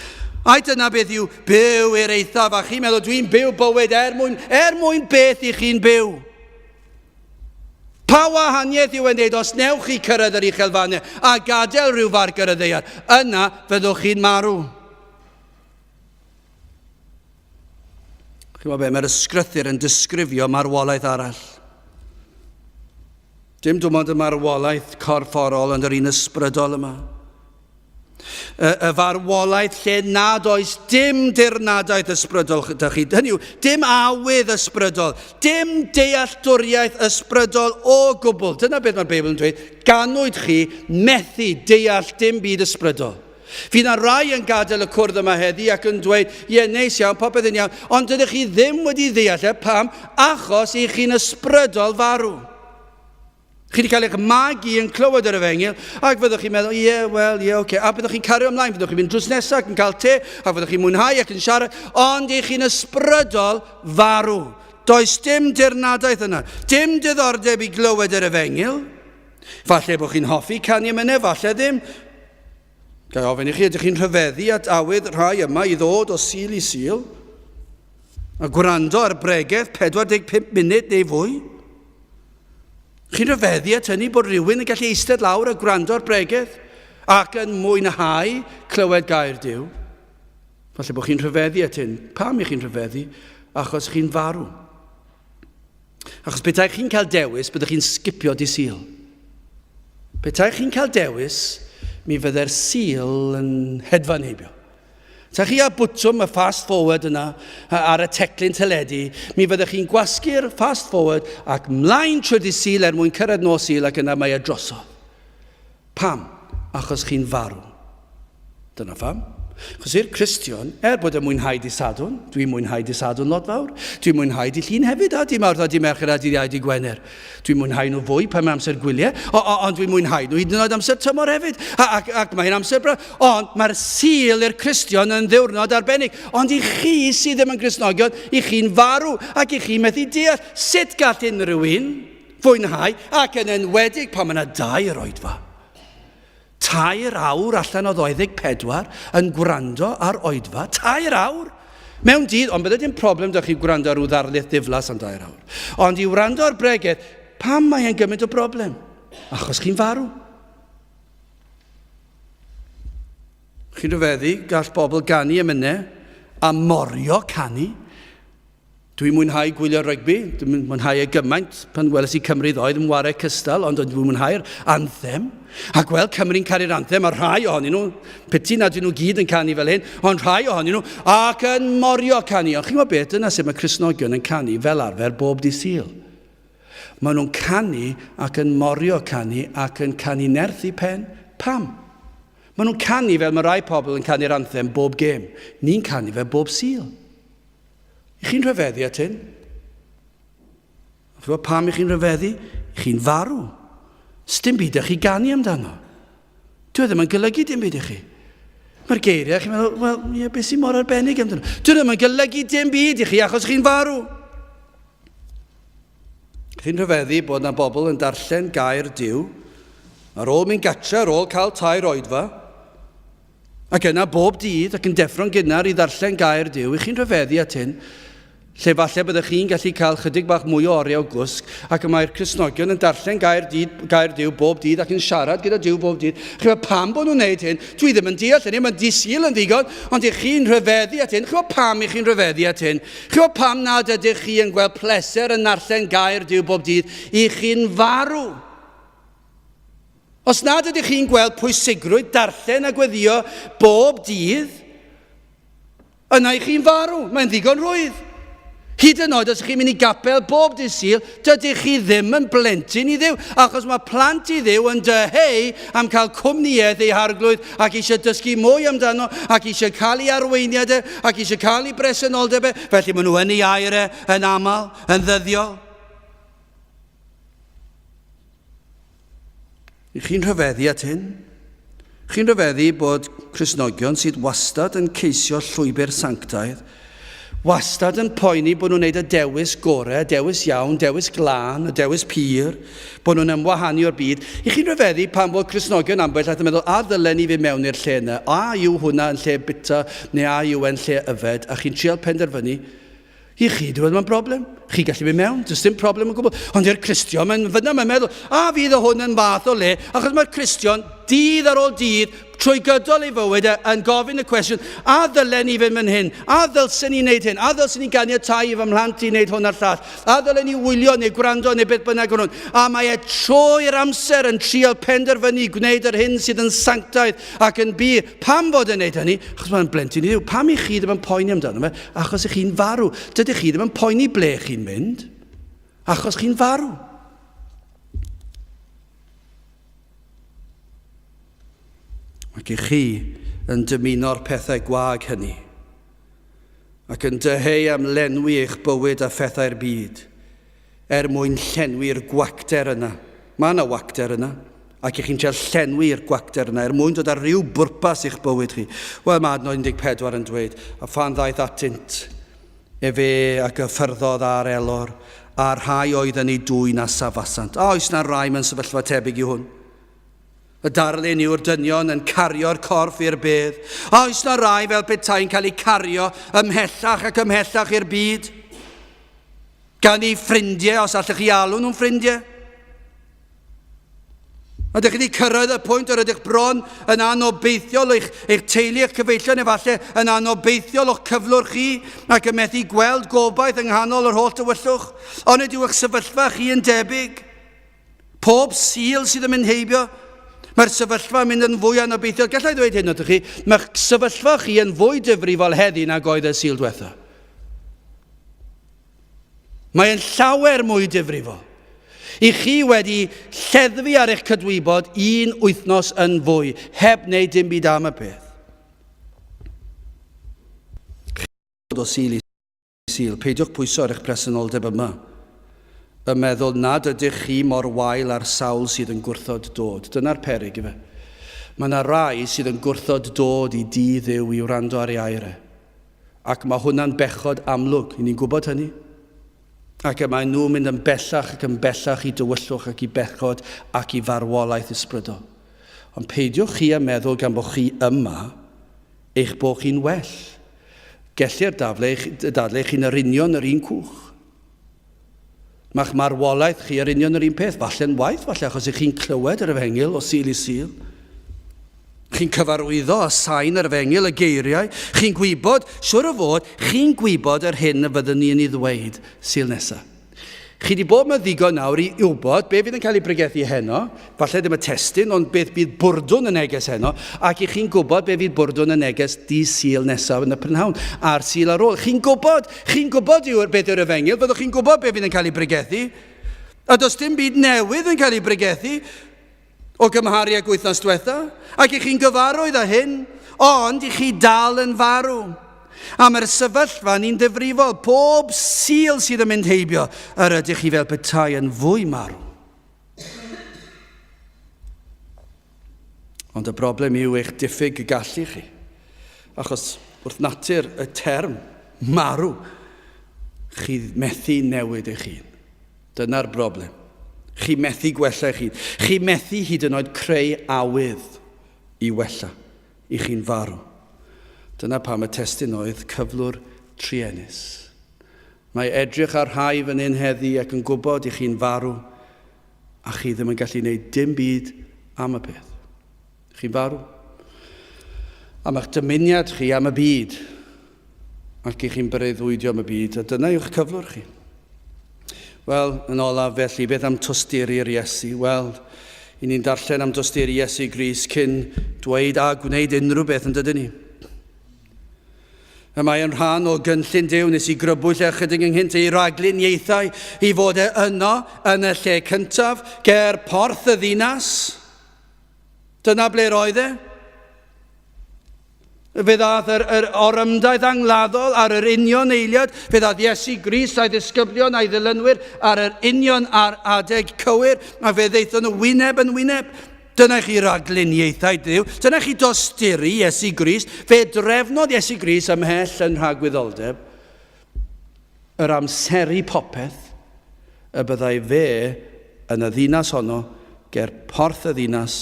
Speaker 2: A dyna beth yw byw i'r eithaf, a chi'n meddwl dwi'n byw bywyd mwyn beth i chi'n byw. Pa wahaniaeth yw yn dweud os newch chi cyrraedd yr uchelfannau a gadael rhyw farc ar y ddeiar, yna fyddwch chi'n marw. Chi'n meddwl be, mae'r ysgrythyr yn disgrifio marwolaeth arall. Dim dim ond y marwolaeth corfforol ond yr un ysbrydol yma. Y farwolaeth lle nad oes dim dirnadaeth ysbrydol gyda chi. Hynny yw, dim awydd ysbrydol, dim dealltwriaeth ysbrydol o gwbl. Dyna beth mae'r Beibl yn dweud. Ganwyd chi methu deall dim byd ysbrydol. Fydd yna rai yn gadael y cwrdd yma heddi ac yn dweud, ie, neis iawn, popeth yn iawn, ond dydych chi ddim wedi deall pam, achos i chi'n ysbrydol farw. Chi wedi cael eich magu yn clywed ar y fengil, ac fyddwch chi'n meddwl, oce. A byddwch chi'n cario ymlaen, fyddwch chi'n mynd drws nesaf ac yn cael te, a fyddwch chi'n mwynhau ac yn siarad, ond i chi'n ysbrydol farw. Does dim dirnadaeth yna, dim diddordeb i glywed ar y fengil. Falle bod chi'n hoffi canu emynau, falle ddim. Gai ofyn i chi, ydych chi'n rhyfeddu at awydd rhai yma i ddod o sil i sil, a gwrando ar bregaeth 45 munud neu fwy? Chi'n rhyfeddu at hynny bod rhywun yn gallu eistedd lawr a gwrando ar bregaeth ac yn mwynhau clywed gair Duw? Falle bod chi'n rhyfeddu at hyn. Pam i chi'n rhyfeddu? Achos chi'n farw. Achos petai chi'n cael dewis, byddwch chi'n sgipio di sil. Petai chi'n cael dewis, mi fydde'r sil yn hedfan heibio. Ta chi a bwtwm y fast forward yna ar y teclyn teledu, mi fyddwch chi'n gwasgu'r fast forward ac mlaen trwy di sil mwyn cyrraedd nos sil ac yna mae e drosodd. Pam? Achos chi'n farw. Dyna pham. Chos i'r Cristion, bod yn mwynhau di Sadwn, dwi'n mwynhau di Sadwn lot fawr, dwi'n mwynhau di Llun hefyd, a di Mawrth a di Mercher a di Iau di Gwener. Dwi'n mwynhau nhw fwy pan mae amser gwyliau, ond dwi'n mwynhau nhw hyd yn oed amser tymor hefyd, ac mae'n amser bra. Ond mae'r sil i'r Cristion yn ddiwrnod arbennig, ond i chi sydd ddim yn Gristnogion, i chi'n farw, ac i chi methu deall sut gall unrhyw un fwynhau, ac yn enwedig pan mae yna 2 oedfa. 2 awr allan o 24 yn gwrando ar oedfa. 2 awr. Mewn dydd, ond bydde dim problem da chi gwrando ar ryw ddarlith ddiflas am 2 awr. Ond i wrando ar bregaeth, pam mae e'n gymaint o broblem? Achos chi'n farw. Chi'n rhyfeddu, gall bobl ganu emynau a morio canu. Dwi'n mwynhau gwylio rygbi, dwi'n mwynhau y gymaint pan weles i Cymru ddoedd yn warau cystal, ond dwi'n mwynhau'r anthem. A gweld Cymru'n canu'r anthem, a rhai ohonyn nhw, peti nad ydyn nhw gyd yn canu fel hyn, ond rhai ohonyn nhw, ac yn morio canu. Ond chi'n gwybod beth, dyna sut mae Cristnogion yn canu fel arfer bob dydd Sul. Maen nhw'n canu ac yn morio canu ac yn canu nerth i pen. Pam? Maen nhw'n canu fel mae rai pobl yn canu'r anthem bob gêm. Ni'n canu fel bob Sul. I chi'n rhyfeddu at hyn? Pam i chi'n rhyfeddu? I chi'n farw. Sdim byd ych chi ganu amdano. Dwi ddim yn golygu dim byd i chi. Mae'r geiriau, chi'n meddwl, wel, ie, beth sy'n mor arbennig amdano? Dwi ddim yn golygu dim byd i chi achos chi'n farw. Chi'n rhyfeddu bod yna bobl yn darllen gair Duw, ar ôl mynd gatra, ar ôl cael tair oedfa, ac yna bob dydd ac yn deffro'n gynnar i ddarllen gair Duw, i chi'n rhyfeddu at hyn, lle falle byddwch chi'n gallu cael chydig bach mwy o oriau o gwsg, ac mae'r Cristnogion yn darllen gair Duw bob dydd ac yn siarad gyda Duw bob dydd. Chi'n meddwl pam bod nhw'n neud hyn? Dwi ddim yn deall hynny, mae'n dydd Sul yn ddigon, ond i chi'n rhyfeddu at hyn. Chi'n meddwl pam i chi'n rhyfeddu at hyn? Chi'n meddwl pam nad ydych chi yn gweld pleser yn darllen gair Duw bob dydd? I chi'n farw. Os nad ydych chi'n gweld pwysigrwydd darllen a gweddio bob dydd, yna i chi'n farw. Mae'n ddigon rwydd. Hyd yn oed os ydych chi'n mynd i gapel bob dydd Sul, dydych chi ddim yn blentyn i Dduw, achos mae plant i Dduw yn dyheu am cael cwmniaeth ei harglwydd ac eisiau dysgu mwy amdano, ac eisiau cael ei arweiniadau, ac eisiau cael ei bresenoldebau, felly maen nhw yn ei airau, yn aml, yn ddyddiol. Chi'n rhyfeddu at hyn? Chi'n rhyfeddu bod Cristnogion sydd wastad yn ceisio llwybr sanctaidd, wastad yn poeni bod nhw'n gwneud y dewis gorau, dewis iawn, dewis glân, y dewis pur, bod nhw'n ymwahanu o'r byd. I chi'n rhyfeddu pan bod Cristnogion ambell at yn meddwl, a ddylen ni fynd mewn i'r lle yna, a yw hwnna yn lle bita, neu a yw yn lle yfed, a chi'n trial penderfynu, i chi, dwi'n meddwl mae'n broblem. Chi gallu mynd mewn, does dim problem o gwbl. Ond i'r Cristion, mae'n meddwl, a fydd o hwn yn math o le, achos mae'r Cristion, dydd ar ôl dydd, trwy gydol ei fywyd yn gofyn y cwestiwn, a ddylen ni fynd fan hyn, a ddylsen ni wneud hyn, a ddylsen ni ganiatáu i fy mhlant i wneud hwn ar llall, a ddylen ni wylio neu gwrando neu beth bynnag o'n hwn. A mae e trwy'r amser yn trial penderfynu gwneud yr hyn sydd yn sanctaidd ac yn bur. Pam fod yn wneud hynny? Achos mae'n blentyn i Dduw. Pam i chi ddim yn poeni amdano fe? Achos ych chi'n farw. Dydych chi ddim yn poeni ble chi'n mynd? Achos chi'n farw. Ac i chi yn dymuno'r pethau gwag hynny, ac yn dyheu am lenwi eich bywyd a phethau'r byd, mwyn llenwi'r gwacter yna. Mae yna wacter yna, ac i chi'n trial llenwi'r gwacter yna, mwyn dod ar ryw bwrpas i'ch bywyd chi. Wel, mae adnod 14 yn dweud, a phan ddaeth atynt, fe ac y ffyrddodd ar elor, a rhai oedd yn ei dwyn a safasant. Oes na rai mewn sefyllfa tebyg i hwn? Y darlun yw'r dynion yn cario'r corff i'r bedd. Oes na rai fel petai'n cael ei cario ymhellach ac ymhellach i'r byd? Gan ei ffrindiau, os allwch chi alw nhw'n ffrindiau? Ydych chi wedi cyrraedd y pwynt o'r ydych bron yn anobeithiol eich teulu eich cyfeillion, efallai yn anobeithiol o'ch cyflwr chi ac yn methu gweld gobaith yng nghanol yr holl dywyllwch? Ond ydyw eich sefyllfa chi yn debyg? Pob Sul sydd yn mynd heibio, mae'r sefyllfa yn mynd yn fwy anobeithiol. Gallai ddweud hyn oedrych chi, mae'ch sefyllfa chi yn fwy difrifol heddi nag oedd y Sul diwetha. Mae'n llawer mwy difrifol. I chi wedi lleddfu ar eich cydwybod 1 wythnos yn fwy, heb wneud dim byd am y peth. O Sul i Sul, peidiwch pwyso ar eich presenoldeb yma, y meddwl nad ydych chi mor wael ar sawl sydd yn gwrthod dod. Dyna'r peryg i fe. Mae yna rai sydd yn gwrthod dod i dydd Dduw i wrando ar ei airau. Ac mae hwnna'n bechod amlwg, i ni'n gwybod hynny. Ac y mae nhw'n mynd yn bellach i dywyllwch ac i bechod ac i farwolaeth ysbrydol. Ond peidiwch chi a meddwl gan bod chi yma eich bod chi'n well. Gellir dadle chi'n yr union yr un cwch. Mae'ch marwolaeth chi yr union yr un peth. Falle'n waith, falle achos ych chi'n clywed yr efengyl o Sul i Sul. Chi'n cyfarwyddo a sain ar fengil y geiriau. Chi'n gwybod, siwr o fod, chi'n gwybod yr hyn y fyddwn ni'n ei ddweud syl nesaf. Chi wedi bod mewn ddigon nawr i wybod be fydd yn cael ei bregethu heno, falle ddim y testyn, ond beth bydd bwrdwn y neges heno, ac i chi'n gwybod be fydd bwrdwn y neges di syl nesaf yn y prynhawn, a'r syl ar ôl. Chi'n gwybod beth yw'r efengil, fyddwch chi'n gwybod be fydd yn cael ei bregethu, a does dim byd newydd yn cael ei bregethu o gymharu ag wythnos diwetha, ac i chi'n gyfarwydd â hyn, ond i chi dal yn farw. A mae'r sefyllfa ni'n difrifol, pob syl sydd yn mynd heibio, yr ydych chi fel petai yn fwy marw. Ond y broblem yw eich diffyg y gallu chi. Achos wrth natur y term marw, chi methu newid eich hun. Dyna'r broblem. Chi methu gwella eich hun. Chi methu hyd yn oed creu awydd i wella, i chi'n farw. Dyna pam y testyn oedd cyflwr trienus. Mae edrych ar rhai fan hyn heddi ac yn gwybod i chi'n farw, a chi ddim yn gallu gwneud dim byd am y peth. Chi'n farw. Am eich dymuniad chi am y byd, ac i chi'n breuddwydio am y byd, a dyna yw'ch cyflwr chi. Wel, yn olaf felly, beth am tosturi'r Iesu? Wel, i ni'n darllen am tosturi Iesu Grist cyn dweud a gwneud unrhyw beth yn dydyn ni. A mae yn rhan o gynllun Duw nes i grybwyll ychydig ynghynt ei ragluniaethau i fod yno yn y lle cyntaf ger porth y ddinas. Dyna ble roedd e. Fe ddath yr orymdaeth angladdol ar yr union eiliad, fe ddath Iesu Grist a'i ddisgyblion a'i ddilynwyr ar yr union ar adeg cywir, a fe ddeithon nhw wyneb yn wyneb. Dyna chi ragluniaethau Duw, dyna chi dosturi Iesu Grist, fe drefnodd Iesu Grist ymhell yn rhagwyddoldeb, yr amseru popeth, y byddai fe yn y ddinas honno, ger porth y ddinas,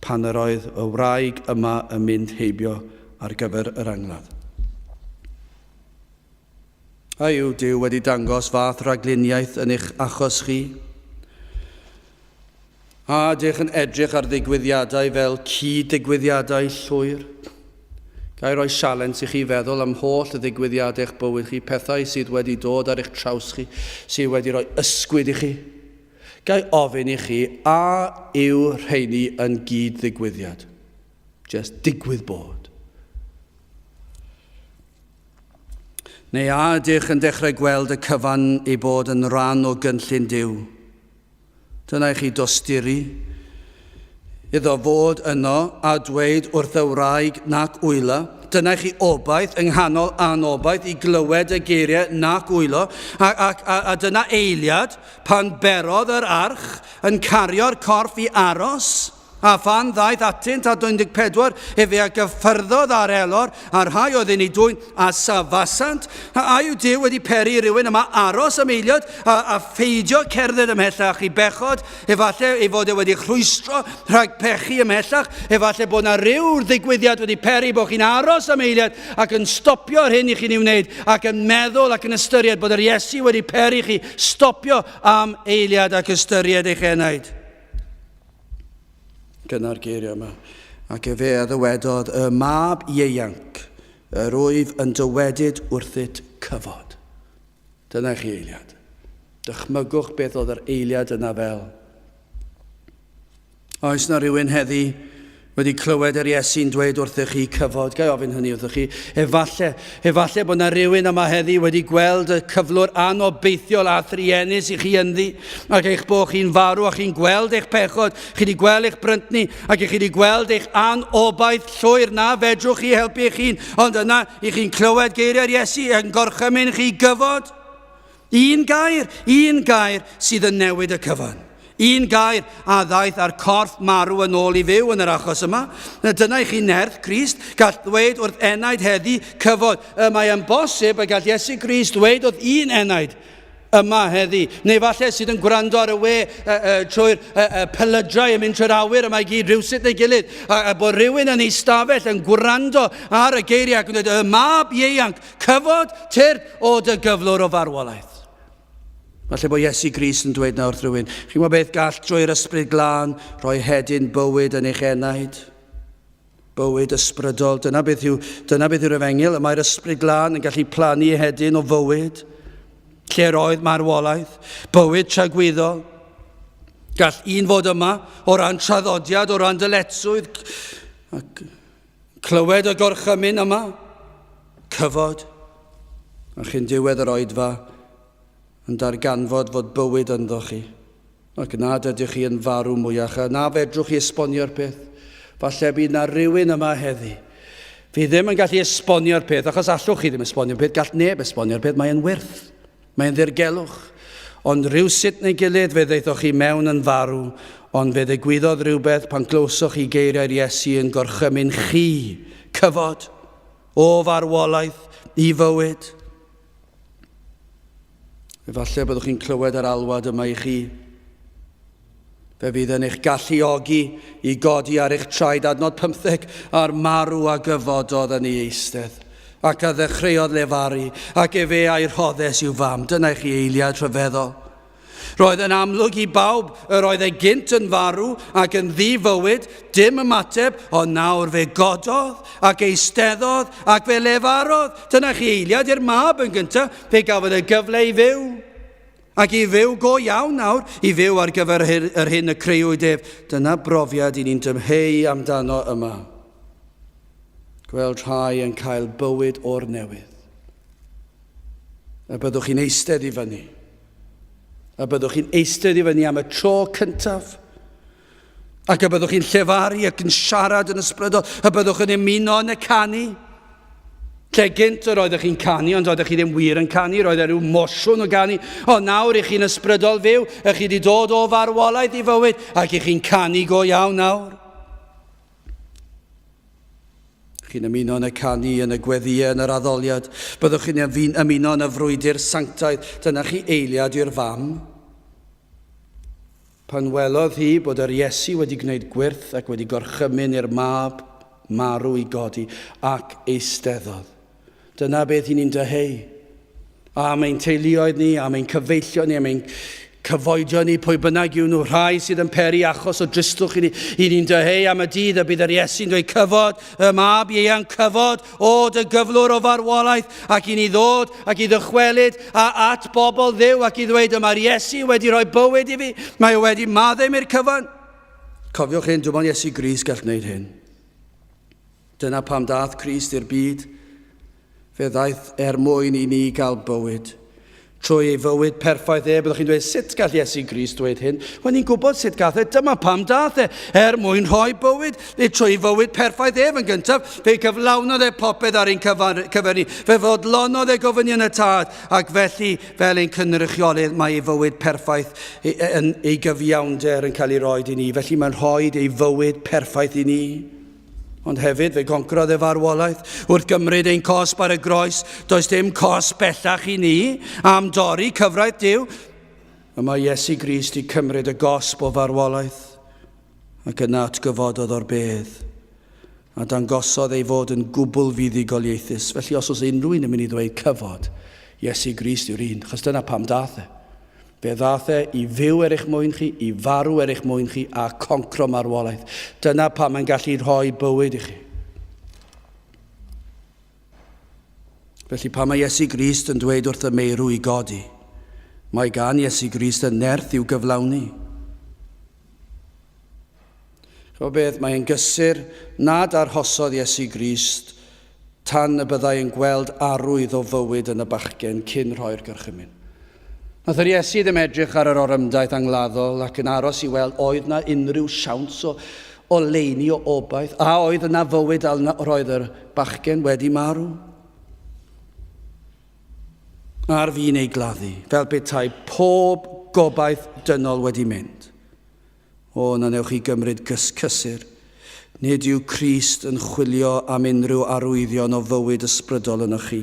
Speaker 2: pan yr oedd y wraig yma yn mynd heibio ar gyfer yr angladd. A yw Duw wedi dangos fath ragluniaeth yn eich achos chi, a ydych yn edrych ar ddigwyddiadau fel cyd-digwyddiadau llwyr. Gai roi sialens i chi feddwl am holl y ddigwyddiadau eich bywyd chi, pethau sydd wedi dod ar eich traws chi, sydd wedi rhoi ysgwyd i chi. Gai ofyn i chi, a yw rheini yn gyd-ddigwyddiad? Just digwydd bod. Neu a ydych yn dechrau gweld y cyfan i bod yn rhan o gynllun Duw? Dyna chi dosturi, iddo fod yno a dweud wrth y wraig nac wylo. Dyna chi obaith yng nghanol anobaith i glywed y geiriau nac wylo. A dyna eiliad pan berodd yr arch yn cario'r corff i aros. A phan ddaeth atynt a 24 efe a gyffyrddodd ar elor a rhai oedd yn ei dwy'n a safasant. A yw Duw wedi peri rhywun yma aros am eiliad a pheidio cerdded ymhellach i bechod, efallai ei fod e wedi chlwystro rhag pechu ymhellach, efallai bod yna ryw ddigwyddiad wedi peri bod chi'n aros am eiliad ac yn stopio'r hyn i chi'n ei wneud ac yn meddwl ac yn ystyried bod yr Iesu wedi peri chi stopio am eiliad ac ystyried eich enaid. Gyna'r geiriau yma. Ac efe a ddywedodd, y mab ieuanc, yr wyf yn dywedyd wrthyt cyfod. Dyna chi eiliad. Dychmygwch beth oedd yr eiliad yna fel. Oes na rhywun heddi wedi clywed yr Iesu'n dweud wrthych chi cyfod? Gai ofyn hynny wrthych chi? Efallai bod na rhywun yma heddi wedi gweld y cyflwr anobeithiol a thrienus i chi ynddi, ac eich bod chi'n farw a chi'n gweld eich pechod, chi wedi gweld eich bryntni, ac chi wedi gweld eich anobaith llwyr na fedrwch chi helpu eich hun, ond yna i chi'n clywed geiriau'r Iesu yn gorchymyn chi gyfod. Un gair sydd yn newid y cyfan. Un gair a ddaeth ar corff marw yn ôl i fyw yn yr achos yma. Dyna i chi nerth Crist, gall ddweud wrth enaid heddi cyfod. Mae yn bosib y gall Iesu Grist dweud wrth un enaid yma heddi. Neu falle sydd yn gwrando ar y we trwy'r pelydrau yn mynd trwy'r awyr yma i gyd rhywsut neu gilydd. A bod rhywun yn ei stafell yn gwrando ar y geiriau ac yn dweud, y mab ieuanc, cyfod tyrd o dy gyflwr o farwolaeth. Falle bod Iesu Grist yn dweud na wrth rhywun, chi'n gwybod beth gall drwy'r ysbryd glân rhoi hedyn bywyd yn eich enaid? bywyd ysbrydol. Dyna beth yw'r efengyl. Mae'r ysbryd glân yn gallu plannu hedyn o fywyd, lle roedd marwolaeth, bywyd tragwyddol. Gall un fod yma o ran traddodiad, o ran dyletswydd, ac clywed y gorchymyn yma, cyfod, a chi'n diwedd yr oedfa yn darganfod fod bywyd ynddo chi. Ac nad ydych chi yn farw mwyach, a na fedrwch chi esbonio'r peth. Falle bydd na rhywun yma heddi. Fi ddim yn gallu esbonio'r peth, achos allwch chi ddim esbonio'r peth, gall neb esbonio'r peth, mae'n wyrth, mae'n ddirgelwch. Ond rhywsut neu gilydd fe ddeithoch chi mewn yn farw, ond fe ddigwyddodd rhywbeth pan glywsoch chi geiriau'r Iesu yn gorchymyn chi, cyfod, o farwolaeth i fywyd. Efallai byddwch chi'n clywed yr alwad yma i chi. Fe fydd yn eich galluogi i godi ar eich traed adnod 15 a'r marw a gyfododd yn ei eistedd. Ac a ddechreuodd lefaru, ac fe a'i rhoddes i'w fam. Dyna chi eiliad rhyfeddol. Roedd yn amlwg i bawb yr oedd e gynt yn farw ac yn ddifywyd, dim ymateb, ond nawr fe gododd ac eisteddodd ac fe lefarodd. Dyna chi eiliad i'r mab yn gyntaf, fe gafodd y gyfle i fyw. Ac i fyw go iawn nawr, i fyw ar gyfer yr hyn y creuwyd ef. Dyna brofiad i ni'n dymheu amdano yma. Gweld rhai yn cael bywyd o'r newydd. A byddwch chi'n eistedd i fyny. A byddwch chi'n eistedd i fyny am y tro cyntaf. Ac a byddwch chi'n llefaru ac yn siarad yn ysbrydol. A byddwch yn ymuno yn y canu. Lle gynt yr oeddech chi'n canu, ond oeddech chi ddim wir yn canu, roedd rhyw mosiwn o canu. O nawr i chi'n ysbrydol fyw, ych chi wedi dod o farwolaeth i fywyd, ac i chi'n canu go iawn nawr. Chi'n ymuno yn y canu, yn y gweddiau, yn yr addoliad. Byddwch chi'n ymuno yn y frwydr sanctaidd. Dyna chi eiliad i'r fam. Pan welodd hi bod yr Iesu wedi gwneud gwyrth ac wedi gorchymyn i'r mab marw i godi ac eisteddodd. Dyna beth i ni'n deheu. A mae'n teuluoedd ni, a mae'n cyfeillio ni, a mae'n cyfoedio ni pwy bynnag yw nhw, rhai sydd yn peri achos o dristwch i ni'n deheu am y dydd a bydd yr Iesu'n dweud cyfod, y mab Ieuan cyfod, o dy gyflwr o farwolaeth, ac i ni ddod ac i ddychwelyd at bobl Dduw ac i ddweud yma'r Iesu wedi rhoi bywyd i fi, mae wedi maddau i'r cyfan. Cofiwch hyn, dwi'n meddwl Iesu Grist gall wneud hyn. Dyna pam dath Crist i'r byd. Fe ddaeth mwyn i ni gael bywyd. Trwy ei fywyd perffaith byddwch chi'n dweud, sut gall Iesu Grist dweud hyn? Wel, ni'n gwybod sut gath dyma pam dath mwyn rhoi bywyd. Trwy fywyd perffaith yn gyntaf, fe cyflawnodd popeth ar ein cyfer ni. Fe fodlonodd gofyn yn y tad, ac felly, fel ein cynrychiolydd, mae ei fywyd perffaith yn ei gyfiawnder yn cael ei roed i ni. Felly mae'n rhoi ei fywyd perffaith i ni. Ond hefyd fe goncrodd farwolaeth wrth gymryd ein cosb ar y groes. Does dim cosb bellach i ni am dorri cyfraith Duw. Mae Iesu Grist i cymryd y gosb o farwolaeth ac yna atgyfododd o'r bedd a dangosodd ei fod yn gwbl fuddugoliaethus. Felly os oes unrhyw un yn mynd i ddweud cyfod, Iesu Grist yw'r un, chos dyna pam dath Fe ddath i fyw eich mwyn chi, i farw eich mwyn chi, a concro marwolaeth. Dyna pam mae'n gallu rhoi bywyd i chi. Felly pam mae Iesu Grist yn dweud wrth y meirw i godi, mae gan Iesu Grist yn nerth i'w gyflawni. Chwa beth, mae'n gysur nad arhosodd Iesu Grist tan y byddai yn gweld arwydd o fywyd yn y bachgen cyn rhoi'r gorchymyn. Nath yr Iesu ddim edrych ar yr orymdaeth angladdol ac yn aros i weld oedd na unrhyw siawns o leini o obaith, a oedd yna fywyd roedd yr bachgen wedi marw. Ar fi'n ei gladdu, fel petai pob gobaith dynol wedi mynd. O, na newch chi gymryd cysur. Nid yw Crist yn chwilio am unrhyw arwyddion o fywyd ysbrydol yno chi.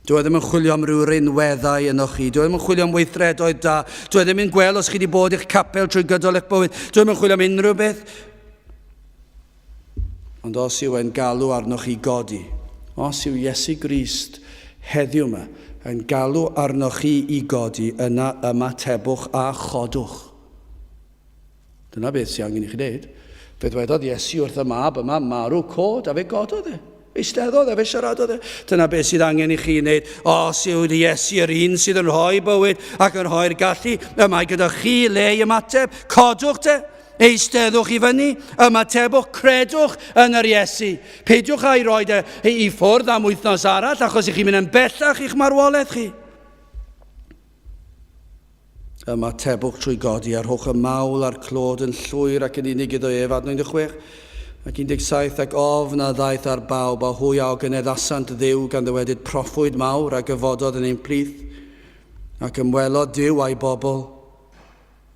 Speaker 2: Dwi ddim yn chwilio am ryw rinweddau yno chi. Dwi ddim yn chwilio am weithredoedd da. Dwi ddim yn gweld os chi wedi bod i'ch capel trwy gydol eich bywyd. Dwi ddim yn chwilio am unrhyw beth. Ond os yw e'n galw arnoch chi godi, os yw Iesu Grist heddiw yma yn galw arnoch chi i godi, yna ymatebwch a chodwch. Dyna beth sy'n angen i chi wneud. Fe ddwedodd Iesu wrth y mab yma marw cod, a fe gododd e. Eisteddodd e, fe siaradodd e. Dyna beth sydd angen i chi wneud. Os yw Iesu yr un sydd yn rhoi bywyd ac yn rhoi'r gallu, mae gyda chi le i ymateb. Codwch te, eisteddwch i fyny, ymatebwch, credwch yn yr Iesu. Peidiwch a'i roed e i ffwrdd am wythnos arall, achos i chi'n mynd yn bellach i'ch marwolaeth chi. Ymatebwch trwy godi ar hwch y mawl a'r clod yn llwyr ac yn unig iddo ef, adnod 16. Ac 17 ac ofn a ddaeth ar bawb a hwy awg yn eddasant ddiw gan ddywedyd proffwyd mawr a gyfododd yn ein plith ac ymwelodd Duw a'i bobl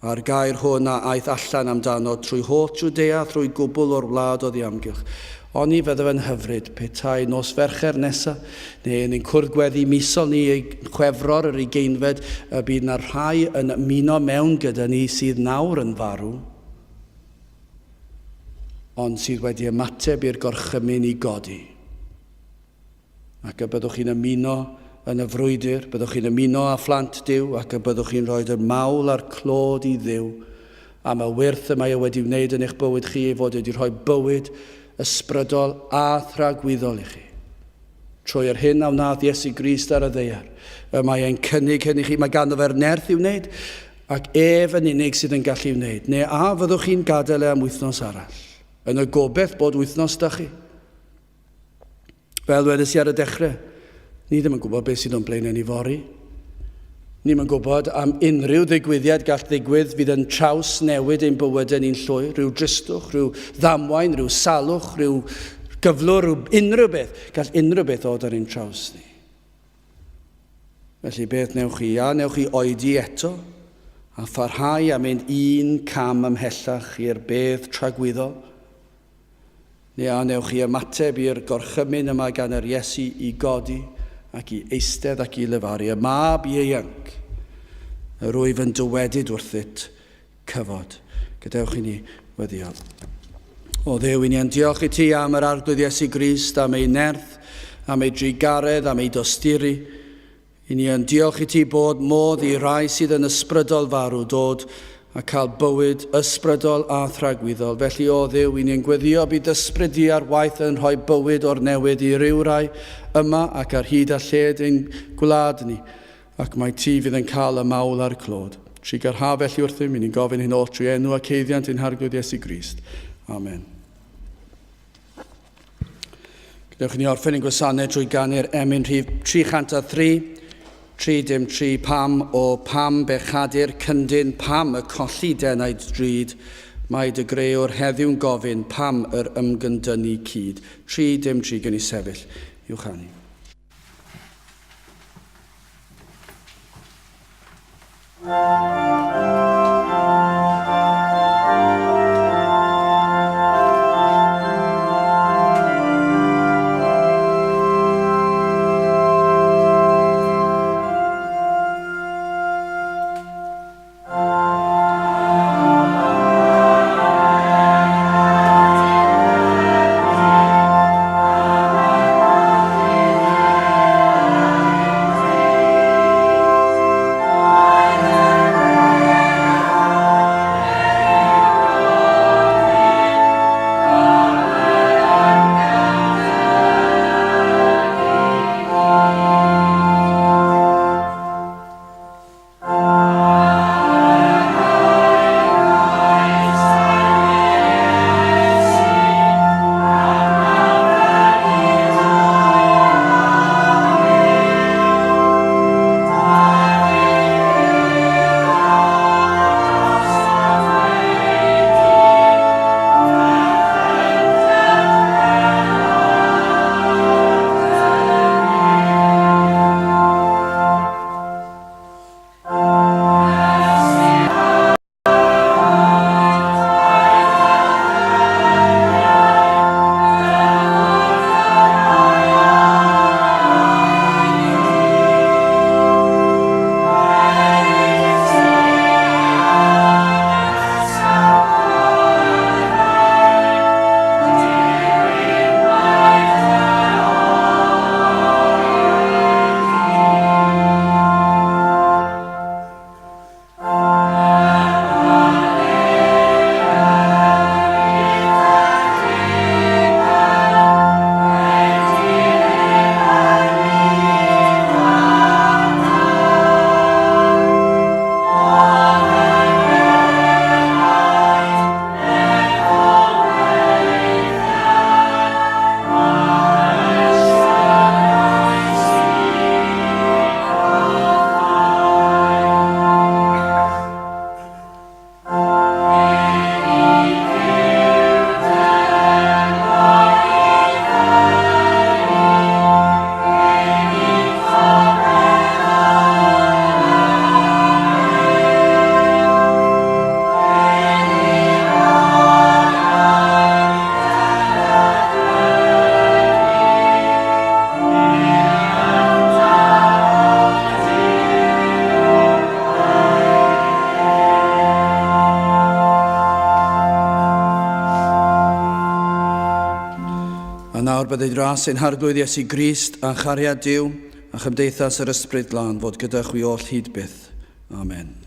Speaker 2: a'r gair hwn a aeth allan amdano trwy holl Jwdea trwy gwbl o'r wlad o ddiamgylch. Oni fydde fe'n hyfryd petai nos Fercher nesaf neu yn ein cwrdd gweddi misol ni ei Chwefror yr 20fed y bydd yna rhai yn ymuno mewn gyda ni sydd nawr yn farw ond sydd wedi ymateb i'r gorchymyn i godi. Ac y byddwch chi'n ymuno yn y frwydr, byddwch chi'n ymuno â phlant Duw, ac y byddwch chi'n rhoid y mawl a'r clod i Dduw am y wyrth y mae e wedi wneud yn eich bywyd chi, fod wedi rhoi bywyd ysbrydol a thragwyddol i chi. Trwy'r hyn a wnaeth Iesu Grist ar y ddaear, y mae e'n cynnig hyn i chi, mae ganddo fe'r nerth i wneud, ac ef yn unig sydd yn gallu wneud. Neu a fyddwch chi'n gadael e am wythnos arall, yn y gobeith bod wythnos da chi. Fel wedys i ar y dechrau, ni ddim yn gwybod beth sydd o'n blaen yn ei fori. Ni ddim yn gwybod am unrhyw ddigwyddiad gall ddigwydd fydd yn traws newid ein bywydau ni'n llwyr, rhyw dristwch, rhyw ddamwain, rhyw salwch, rhyw gyflwr, unrhyw beth. Gall unrhyw beth ddod ar ein traws ni. Felly beth newch chi? A newch chi oedi eto a pharhau am mynd un cam ymhellach i'r bedd tragwyddol. Neu a newch chi ymateb i'r gorchymyn yma gan yr Iesu i godi ac i eistedd ac i lefaru. Y mab i ieuanc, yr wyf yn dywedyd wrthyt cyfod. Gadewch i ni weddio. O Dduw, i ni yn diolch i ti am yr arglwydd Iesu Grist, am ei nerth, am ei drigaredd, am ei dosturi. I ni yn diolch i ti bod modd i rai sydd yn ysbrydol farw dod a cael bywyd ysbrydol a thragwyddol. Felly o Dduw, i ni'n gweddio bydd ysbryd di ar waith yn rhoi bywyd o'r newydd i ryw rai yma ac ar hyd a lled ein gwlad ni. Ac mae ti fydd yn cael y mawl a'r clod. Tri garha felly wrthym, i ni'n gofyn hyn oll trwy enw a ceiddiant ein harglwydd Iesu Grist. Amen. Gwnewch ni orffen ein gwasanaeth drwy ganu'r emyn rhif 303. 3-3 pam o pam bechadur cyndyn pam y colli denaid drud mae dy grewr heddiw'n gofyn pam yr ymgyndynu cyd 3-3 gen i sefyll i'w chanu. A nawr byddai dras ein harglwydd Iesu Grist a chariad Duw a chymdeithas yr ysbryd glân fod gyda chwi oll hyd byth. Amen.